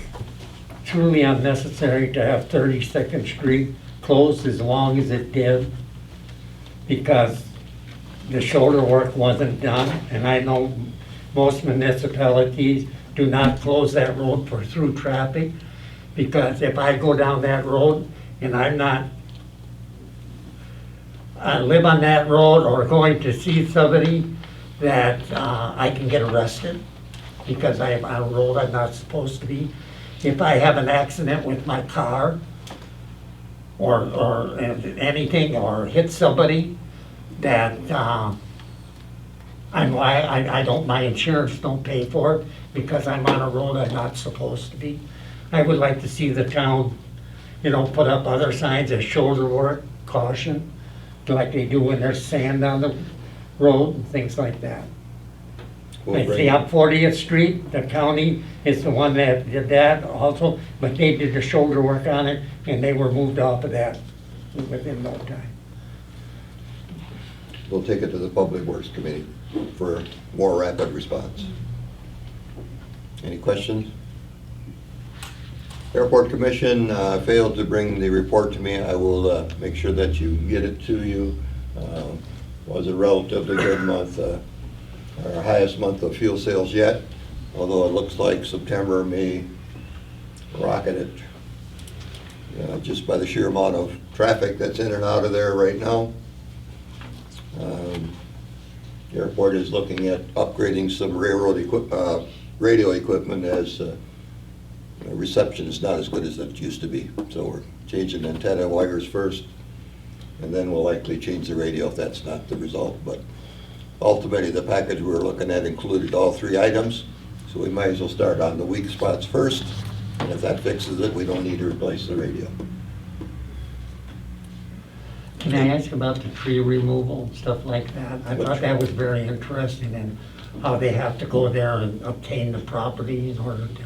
truly unnecessary to have 32nd Street closed as long as it did, because the shoulder work wasn't done, and I know most municipalities do not close that road for through traffic, because if I go down that road and I live on that road or going to see somebody, that I can get arrested because I'm on a road I'm not supposed to be. If I have an accident with my car or anything, or hit somebody, that my insurance don't pay for it because I'm on a road I'm not supposed to be. I would like to see the town, put up other signs of shoulder work, caution, like they do when there's sand on the road and things like that. I see up 40th Street, the county is the one that did that also, but they did the shoulder work on it, and they were moved off of that within no time. We'll take it to the Public Works Committee for more rapid response. Any questions? Airport Commission failed to bring the report to me. I will make sure that you get it to you. Was a relatively good month, our highest month of fuel sales yet, although it looks like September may rocket it, just by the sheer amount of traffic that's in and out of there right now. The airport is looking at upgrading some railroad radio equipment, as reception is not as good as it used to be. So we're changing antenna wires first, and then we'll likely change the radio if that's not the result. But ultimately, the package we were looking at included all 3 items, so we might as well start on the weak spots first, and if that fixes it, we don't need to replace the radio. Can I ask about the tree removal, stuff like that? I thought that was very interesting, and how they have to go there and obtain the property in order to...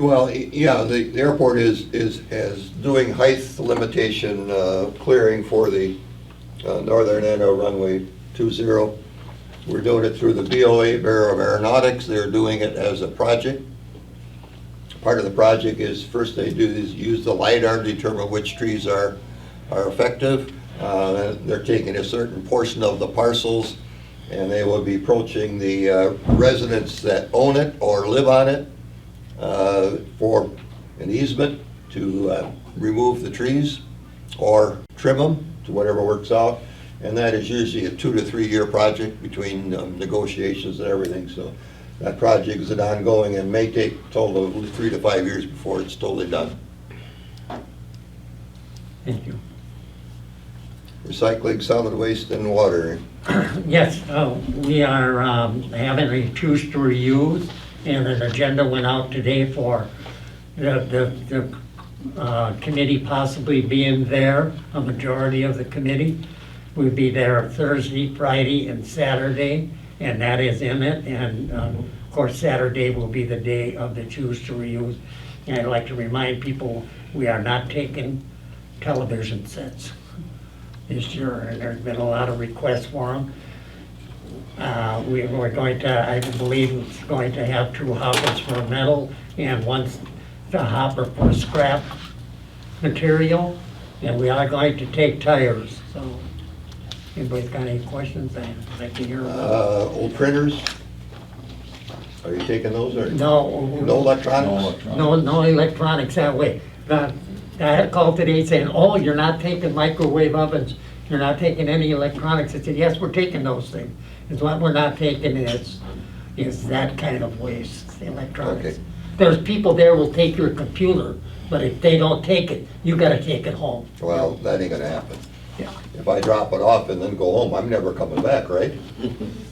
Well, yeah, the airport is doing height limitation clearing for the northern end of runway 20. We're doing it through the BOA, Bureau of Aeronautics. They're doing it as a project. Part of the project is first they do is use the LiDAR to determine which trees are effective. They're taking a certain portion of the parcels, and they will be approaching the residents that own it or live on it for an easement to remove the trees or trim them to whatever works out. And that is usually a 2 to 3 year project between negotiations and everything. So that project is an ongoing and may take a total of 3 to 5 years before it's totally done. Thank you. Recycling, solid waste, and water. Yes, we are having a choose to reuse, and an agenda went out today for the committee possibly being there, a majority of the committee. We'll be there Thursday, Friday, and Saturday, and that is in it. And of course, Saturday will be the day of the choose to reuse. And I'd like to remind people, we are not taking television sets this year, and there's been a lot of requests for them. We're going to, I believe it's going to have 2 hoppers for metal and 1 hopper for scrap material, and we are going to take tires. So, anybody's got any questions? I'd like to hear about. Old printers, are you taking those or? No. No electronics? No electronics that way. I had a call today saying, oh, you're not taking microwave ovens, you're not taking any electronics. I said, yes, we're taking those things. It's what we're not taking is that kind of waste, the electronics. Okay. There's people there will take your computer, but if they don't take it, you gotta take it home. Well, that ain't gonna happen. Yeah. If I drop it off and then go home, I'm never coming back, right?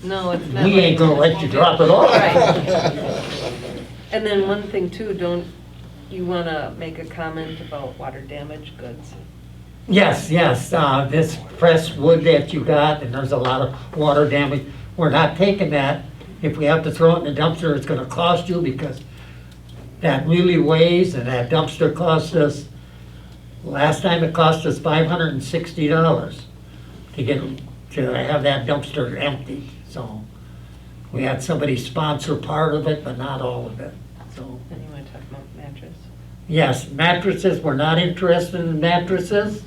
No, it's not. We ain't gonna let you drop it off. Right. And then one thing too, don't you wanna make a comment about water damage goods? Yes, this pressed wood that you got, and there's a lot of water damage. We're not taking that. If we have to throw it in the dumpster, it's gonna cost you, because that really weighs, and that dumpster cost us, last time it cost us $560 to have that dumpster empty. So we had somebody sponsor part of it, but not all of it, so. And you wanna talk about mattress? Yes, mattresses, we're not interested in mattresses.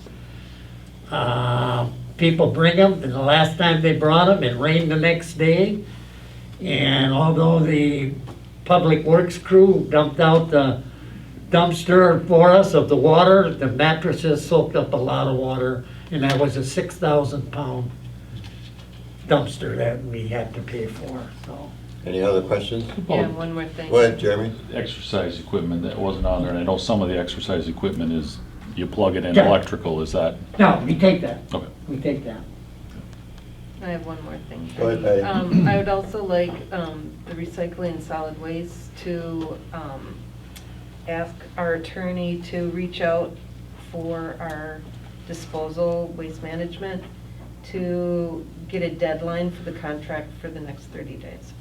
People bring them, and the last time they brought them, it rained the next day. And although the public works crew dumped out the dumpster for us of the water, the mattresses soaked up a lot of water, and that was a 6,000 pound dumpster that we had to pay for, so. Any other questions? Yeah, one more thing. Go ahead, Jeremy. Exercise equipment, that wasn't on there, and I know some of the exercise equipment is, you plug it in Yeah. electrical, is that? No, we take that. Okay. We take that. I have one more thing. Go ahead, Patty. I would also like the recycling and solid waste to ask our attorney to reach out for our disposal waste management to get a deadline for the contract for the next 30 days.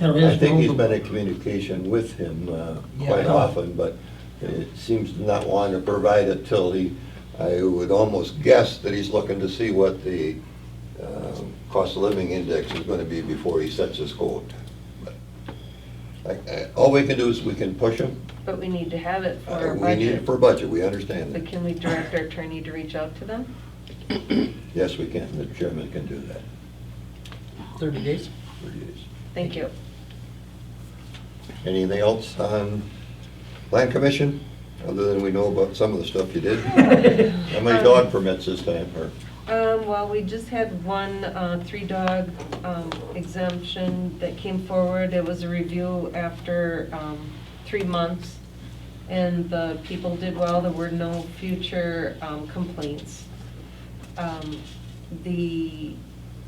I think he's been in communication with him quite Yeah. often, but it seems to not want to provide it till I would almost guess that he's looking to see what the cost of living index is going to be before he sets his quote. But all we can do is we can push him. But we need to have it for our We need it budget. for budget, we understand But that. can we direct our attorney to reach out to them? Yes, we can, the chairman can do that. 30 days? 30 days. Thank you. Anything else on Land Commission, other than we know about some of the stuff you did? How many dog permits this time, or? Well, we just had one 3-dog exemption that came forward. It was a review after 3 months. and the people did well. There were no future complaints. The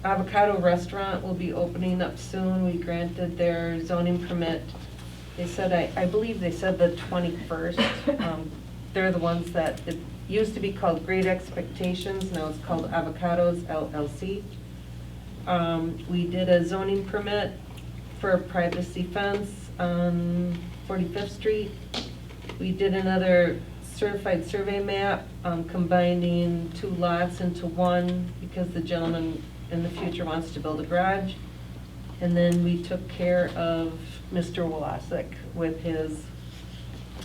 Avocado Restaurant will be opening up soon. We granted their zoning permit. They said, I believe they said the 21st. They're the ones that, it used to be called Great Expectations, now it's called Avocados LLC. We did a zoning permit for a privacy fence on 45th Street. We did another certified survey map, combining 2 lots into one because the gentleman in the future wants to build a garage. And then we took care of Mr. Walasek with his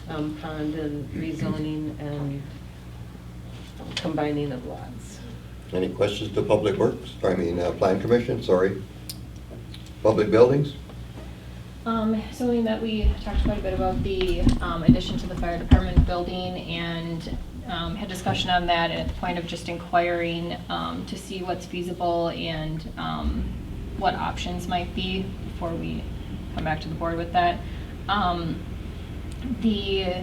pond and rezoning and combining of lots. Any questions to Public Works? Plan Commission, sorry. Public Buildings? So we met, we talked quite a bit about the addition to the fire department building and had discussion on that at the point of just inquiring to see what's feasible and what options might be before we come back to the board with that. The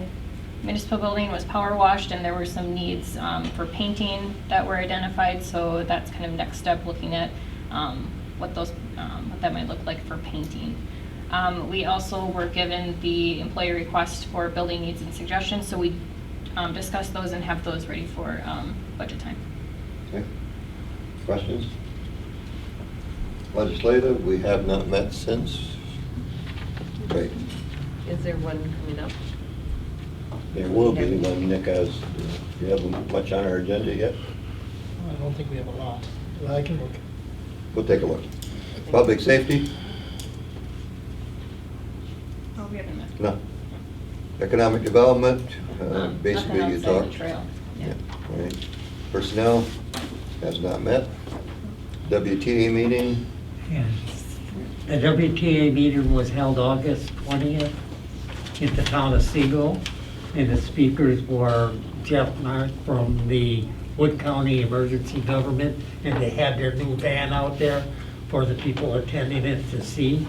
municipal building was power washed and there were some needs for painting that were identified, so that's kind of next step, looking at what that might look like for painting. We also were given the employee request for building needs and suggestions, so we discuss those and have those ready for budget time. Okay. Questions? Legislative, we have not met since. Great. Is there one coming up? There will be when Nick has, you have much on our agenda yet? I don't think we have a lot. I can look. We'll take a look. Public safety? Oh, we haven't met. No. Economic development, Nothing basically you outside the talked. trail. Yeah. All right. Personnel has not met. WTA meeting, Yes. The WTA meeting was held August 20th in the town of Seagull, and the speakers were Jeff Mark from the Wood County Emergency Government, and they had their new van out there for the people attending it to see.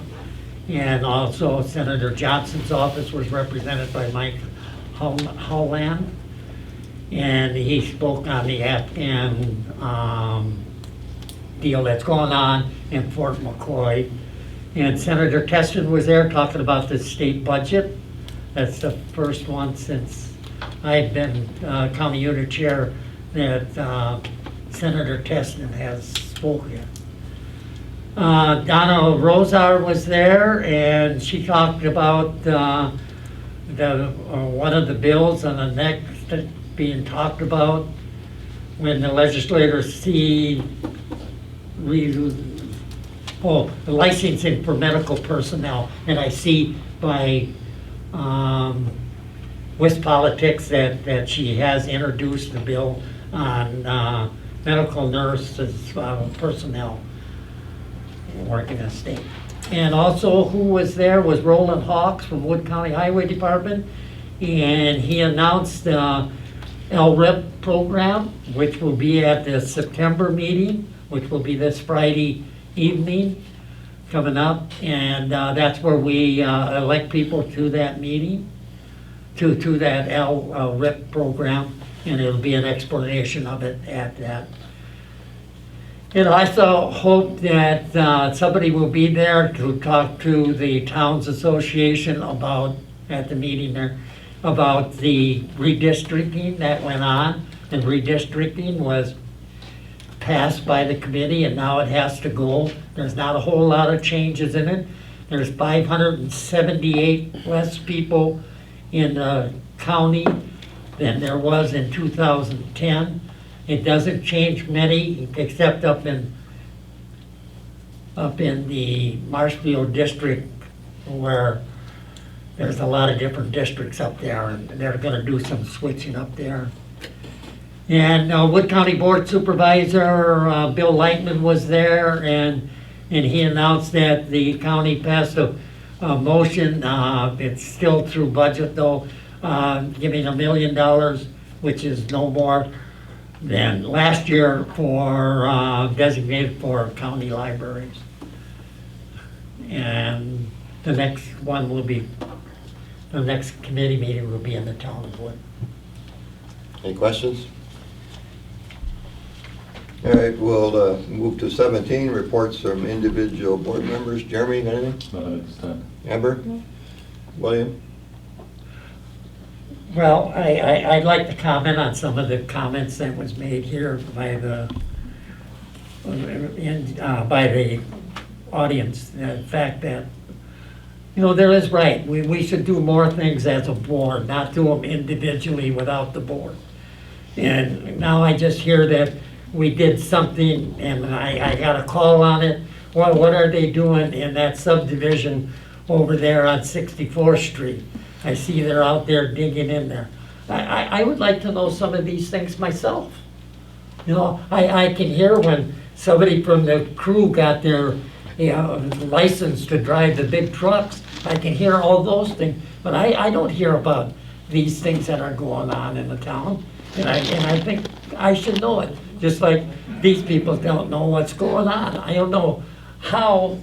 And also Senator Johnson's office was represented by Mike Holland, and he spoke on the Afghan deal that's going on in Fort McCoy. And Senator Teston was there talking about the state budget. That's the first one since I've been county unit chair that Senator Teston has spoken. Donna Rosar was there, and she talked about one of the bills on the next being talked about when the legislators see the licensing for medical personnel. And I see by West Politics that she has introduced the bill on medical nurses personnel working in the state. And also who was there was Roland Hawks from Wood County Highway Department, and he announced the LRIP program, which will be at the September meeting, which will be this Friday evening coming up, and that's where we elect people to that meeting, to that LRIP program, and it'll be an explanation of it at that. And I also hope that somebody will be there to talk to the Towns Association about, at the meeting there, about the redistricting that went on. And redistricting was passed by the committee, and now it has to go. There's not a whole lot of changes in it. There's 578 less people in the county than there was in 2010. It doesn't change many, except up in the Marshfield district, where there's a lot of different districts up there, and they're gonna do some switching up there. And Wood County Board Supervisor Bill Lightman was there, and he announced that the county passed a motion, it's still through budget though, giving $1 million, which is no more than last year, for designated for county libraries. And the next one will be the next committee meeting will be in the town of Wood. Any questions? All right, we'll move to 17, reports from individual board members. Jeremy, anything? Nothing at this time. Amber? William? Well, I'd like to comment on some of the comments that was made here by the audience. The fact that, you know, there is right. We should do more things as a board, not do them individually without the board. And now I just hear that we did something and I got a call on it. Well, what are they doing in that subdivision over there on 64th Street? I see they're out there digging in there. I would like to know some of these things myself. You know, I can hear when somebody from the crew got their license to drive the big trucks. I can hear all those things, but I don't hear about these things that are going on in the town. And I think I should know it, just like these people don't know what's going on. I don't know how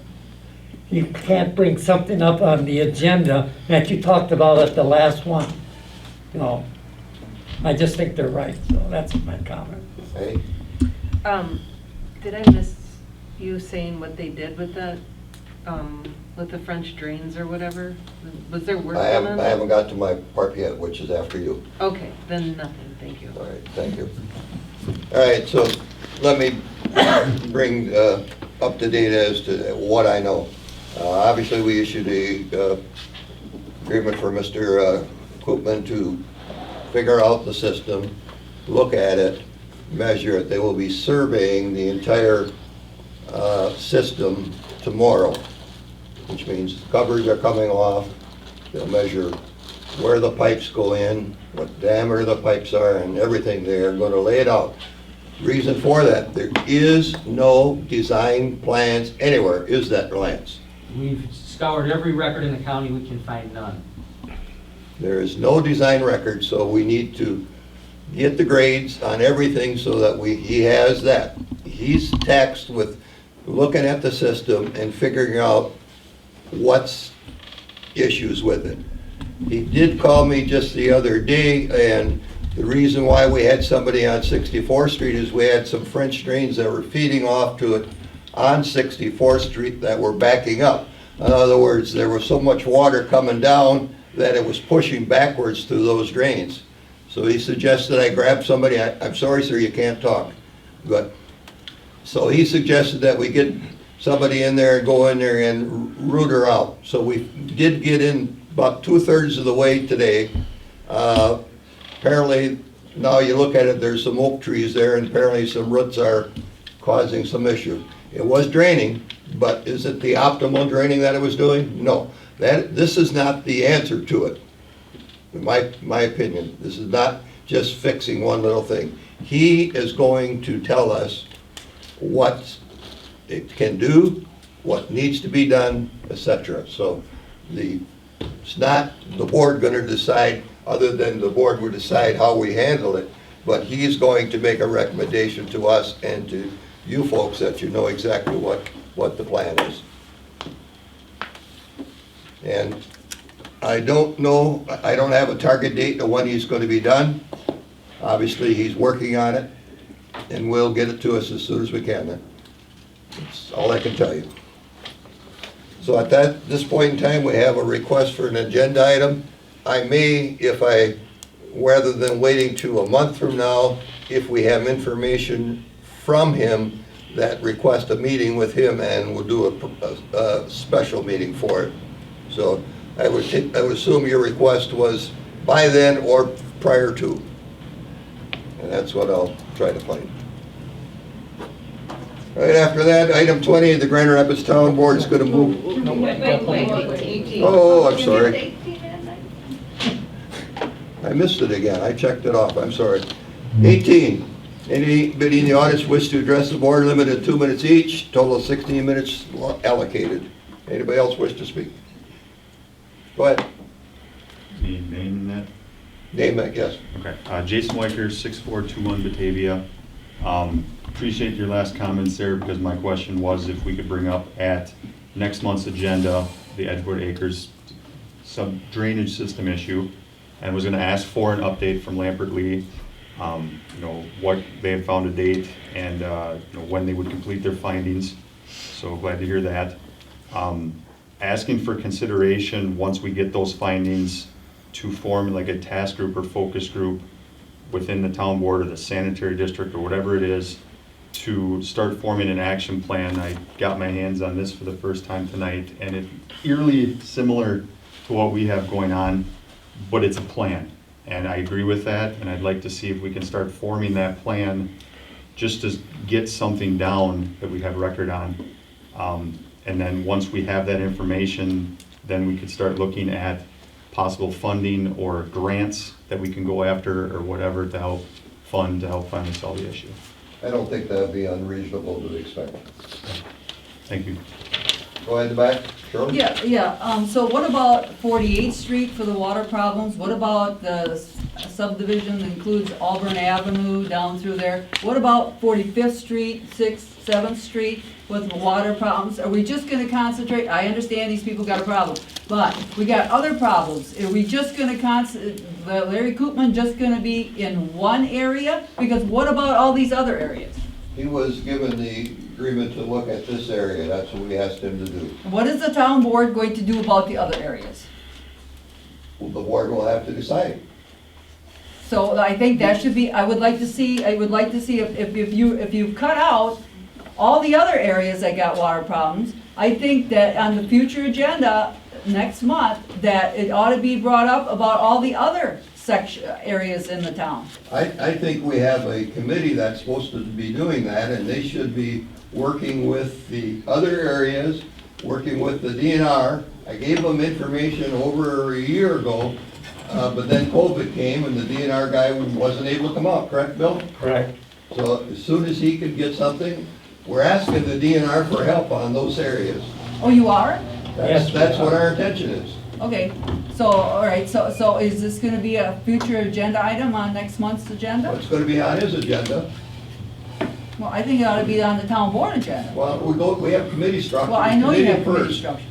you can't bring something up on the agenda that you talked about at the last one. You know, I just think they're right, so that's my comment. Hey? Did I miss you saying what they did with the French drains or whatever? Was there work I done on that? haven't got to my part yet, which is after you. Okay, then nothing, thank you. All right, thank you. All right, so let me bring up to date as to what I know. Obviously, we issued a agreement for Mr. Koopman to figure out the system, look at it, measure it. They will be surveying the entire system tomorrow, which means covers are coming off. They'll measure where the pipes go in, what diameter the pipes are, and everything. They are going to lay it out. Reason for that, there is no design plans anywhere, is that, Lance? We've scoured every record in the county, we can find none. There is no design record, so we need to get the grades on everything so that he has that. He's taxed with looking at the system and figuring out what's issues with it. He did call me just the other day, and the reason why we had somebody on 64th Street is we had some French drains that were feeding off to it on 64th Street that were backing up. In other words, there was so much water coming down that it was pushing backwards through those drains. So he suggested I grab somebody. I'm sorry, sir, you can't talk. But so he suggested that we get somebody in there and go in there and root her out. So we did get in about 2/3 of the way today. Apparently, now you look at it, there's some oak trees there, and apparently some roots are causing some issue. It was draining, but is it the optimal draining that it was doing? No. This is not the answer to it. In my opinion, this is not just fixing one little thing. He is going to tell us what it can do, what needs to be done, etc. So it's not the board going to decide, other than the board will decide how we handle it, but he's going to make a recommendation to us and to you folks that you know exactly what the plan is. And I don't know, I don't have a target date of when he's going to be done. Obviously, he's working on it, and we'll get it to us as soon as we can then. That's all I can tell you. So at this point in time, we have a request for an agenda item. I may, rather than waiting to a month from now, if we have information from him, that request a meeting with him, and we'll do a special meeting for it. So I would assume your request was by then or prior to. And that's what I'll try to find. Right after that, item 20, the Grand Rapids Town Board is going to move. Wait. Oh, I'm sorry. I missed it again. I checked it off. I'm sorry. 18. Anybody in the audience wish to address the board, limited to 2 minutes each, total of 16 minutes allocated. Anybody else wish to speak? Go ahead. Need name in that? Name that, yes. Okay. Jason Weicker, 6421 Batavia. Appreciate your last comments there, because my question was if we could bring up at next month's agenda the Edgewood Acres some drainage system issue and was gonna ask for an update from Lambert Lee, you know, what they had found a date and, you know, when they would complete their findings. So glad to hear that. Asking for consideration, once we get those findings, to form like a task group or focus group within the town board or the sanitary district or whatever it is, to start forming an action plan. I got my hands on this for the first time tonight, and it's eerily similar to what we have going on, but it's a plan. And I agree with that, and I'd like to see if we can start forming that plan just to get something down that we have record on. And then once we have that information, then we could start looking at possible funding or grants that we can go after or whatever to help finally solve the issue. I don't think that'd be unreasonable to expect. Thank you. Go ahead, the back, Shirley. Yeah, so what about 48th Street for the water problems? What about the subdivision that includes Auburn Avenue down through there? What about 45th Street, 6th, 7th Street with the water problems? Are we just gonna concentrate? I understand these people got a problem, but we got other problems. Are we just gonna Larry Koopman just gonna be in one area? Because what about all these other areas? He was given the agreement to look at this area. That's what we asked him to do. What is the town board going to do about the other areas? Well, the board will have to decide. So I think that should be, I would like to see if you've cut out all the other areas that got water problems, I think that on the future agenda next month, that it ought to be brought up about all the other areas in the town. I think we have a committee that's supposed to be doing that, and they should be working with the other areas, working with the DNR. I gave them information over a year ago, but then COVID came and the DNR guy wasn't able to come out, correct, Bill? Correct. So as soon as he could get something, we're asking the DNR for help on those areas. Oh, you are? That's what our intention is. Okay, so, all right, so is this gonna be a future agenda item on next month's agenda? It's gonna be on his agenda. Well, I think it ought to be on the town board agenda. Well, we have committee structure. Well, I know you have committee first. structure.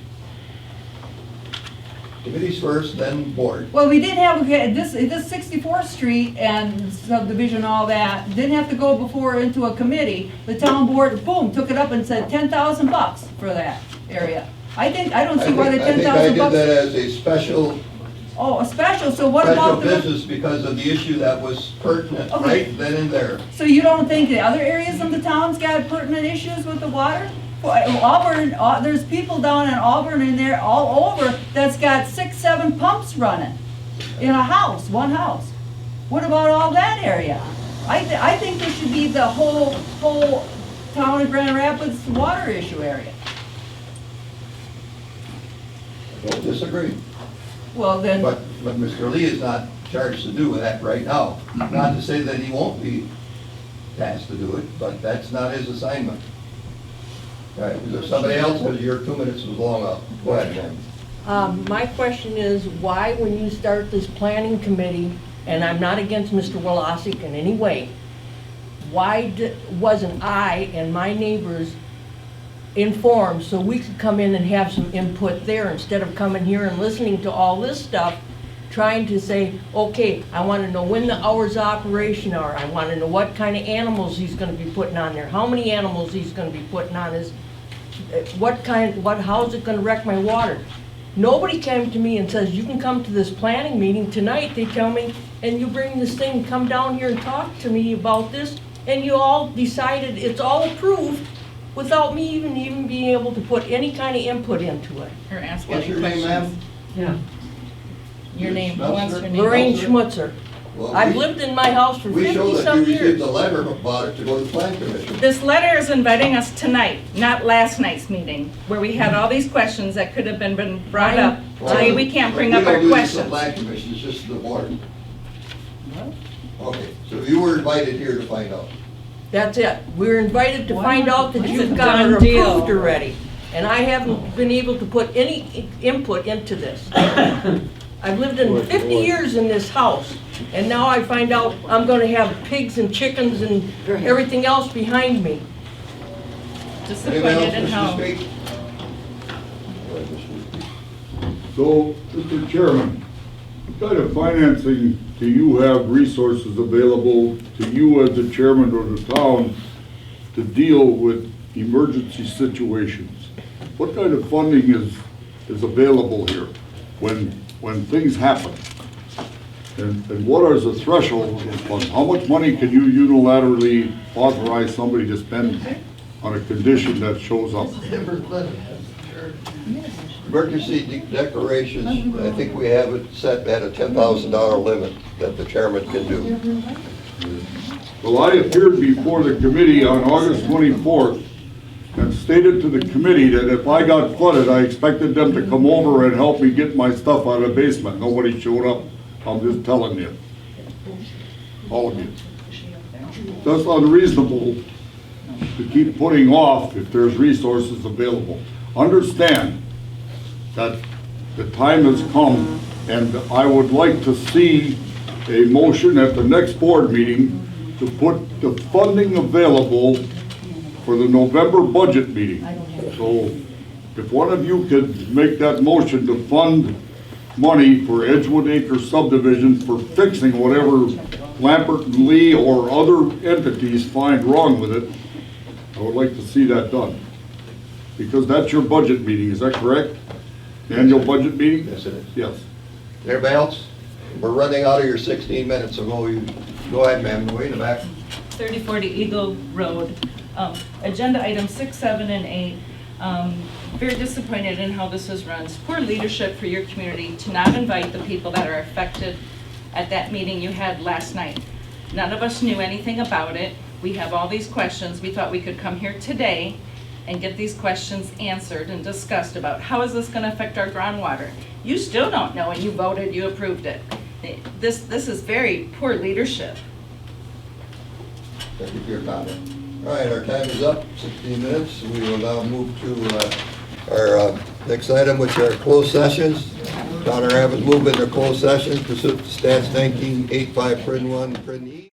Committees first, then board. Well, we did have, this 64th Street and subdivision, all that, didn't have to go before into a committee. The town board, boom, took it up and said $10,000 for that area. I don't see why the $10,000. I think I did that as a special. Oh, a special, so what about the? Special business because of the issue that was pertinent right then and there. So you don't think the other areas of the town's got pertinent issues with the water? Auburn, there's people down in Auburn in there all over that's got 6, 7 pumps running in a house, one house. What about all that area? I think there should be the whole town of Grand Rapids water issue area. I don't disagree. Well, then. But Mr. Lee is not charged to do that right now. Not to say that he won't be tasked to do it, but that's not his assignment. All right, is there somebody else, because your 2 minutes was long up? Go ahead, ma'am. My question is, why when you start this planning committee, and I'm not against Mr. Wolosik in any way, why wasn't I and my neighbors informed so we could come in and have some input there instead of coming here and listening to all this stuff, trying to say, okay, I want to know when the hours of operation are. I want to know what kind of animals he's going to be putting on there, how many animals he's going to be putting on his, how's it going to wreck my water. Nobody came to me and says, you can come to this planning meeting tonight, they tell me, and you bring this thing, come down here and talk to me about this, and you all decided it's all approved without me even being able to put any kind of input into it. Or ask What's any your name, questions. ma'am? Yeah. Your name, Schmelzer? what's your name? Lorraine Schmutzer. Well, I've lived in my house for We show that 50-some you received years. a letter about it to go to the plan commission. This letter is inviting us tonight, not last night's meeting, where we had all these questions that could have been brought up. Today, we can't bring up our We don't do this to the questions. plan commission, it's just the board. Okay, so you were invited here to find out. That's it. We're invited to find out that It's a you've got it done deal. approved already. And I haven't been able to put any input into this. I've lived in 50 years in this house, and now I find out I'm gonna have pigs and chickens and everything else behind me. Anybody else Disappointed in wish to how. speak? Go ahead, Mr. Lee. So, Mr. Chairman, what kind of financing do you have resources available to you as the chairman of the town to deal with emergency situations? What kind of funding is available here when things happen? And what is the threshold of funds? How much money can you unilaterally authorize somebody to spend on a condition that shows up? Emergency declarations, I think we have it set at a $10,000 limit that the chairman can do. Well, I appeared before the committee on August 24th and stated to the committee that if I got flooded, I expected them to come over and help me get my stuff out of the basement. Nobody showed up. I'm just telling you. All of you. That's unreasonable to keep putting off if there's resources available. Understand that the time has come, and I would like to see a motion at the next board meeting to put the funding available for the November budget meeting. So if one of you could make that motion to fund money for Edgewood Acres subdivision for fixing whatever Lampert and Lee or other entities find wrong with it, I would like to see that done. Because that's your budget meeting, is that correct? Annual budget meeting? Yes, it is. Yes. Anybody else? We're running out of your 16 minutes, so go ahead, ma'am, way in the back. 3040 Eagle Road. Agenda items 6, 7, and 8. Very disappointed in how this is run. It's poor leadership for your community to not invite the people that are affected at that meeting you had last night. None of us knew anything about it. We have all these questions. We thought we could come here today and get these questions answered and discussed about how is this going to affect our groundwater. You still don't know, and you voted, you approved it. This is very poor leadership. Thank you for your comment. All right, our time is up, 16 minutes. We will now move to our next item, which are closed sessions. Town of Rapids move into closed session pursuant to stats 1985, Prin 1, Prin E.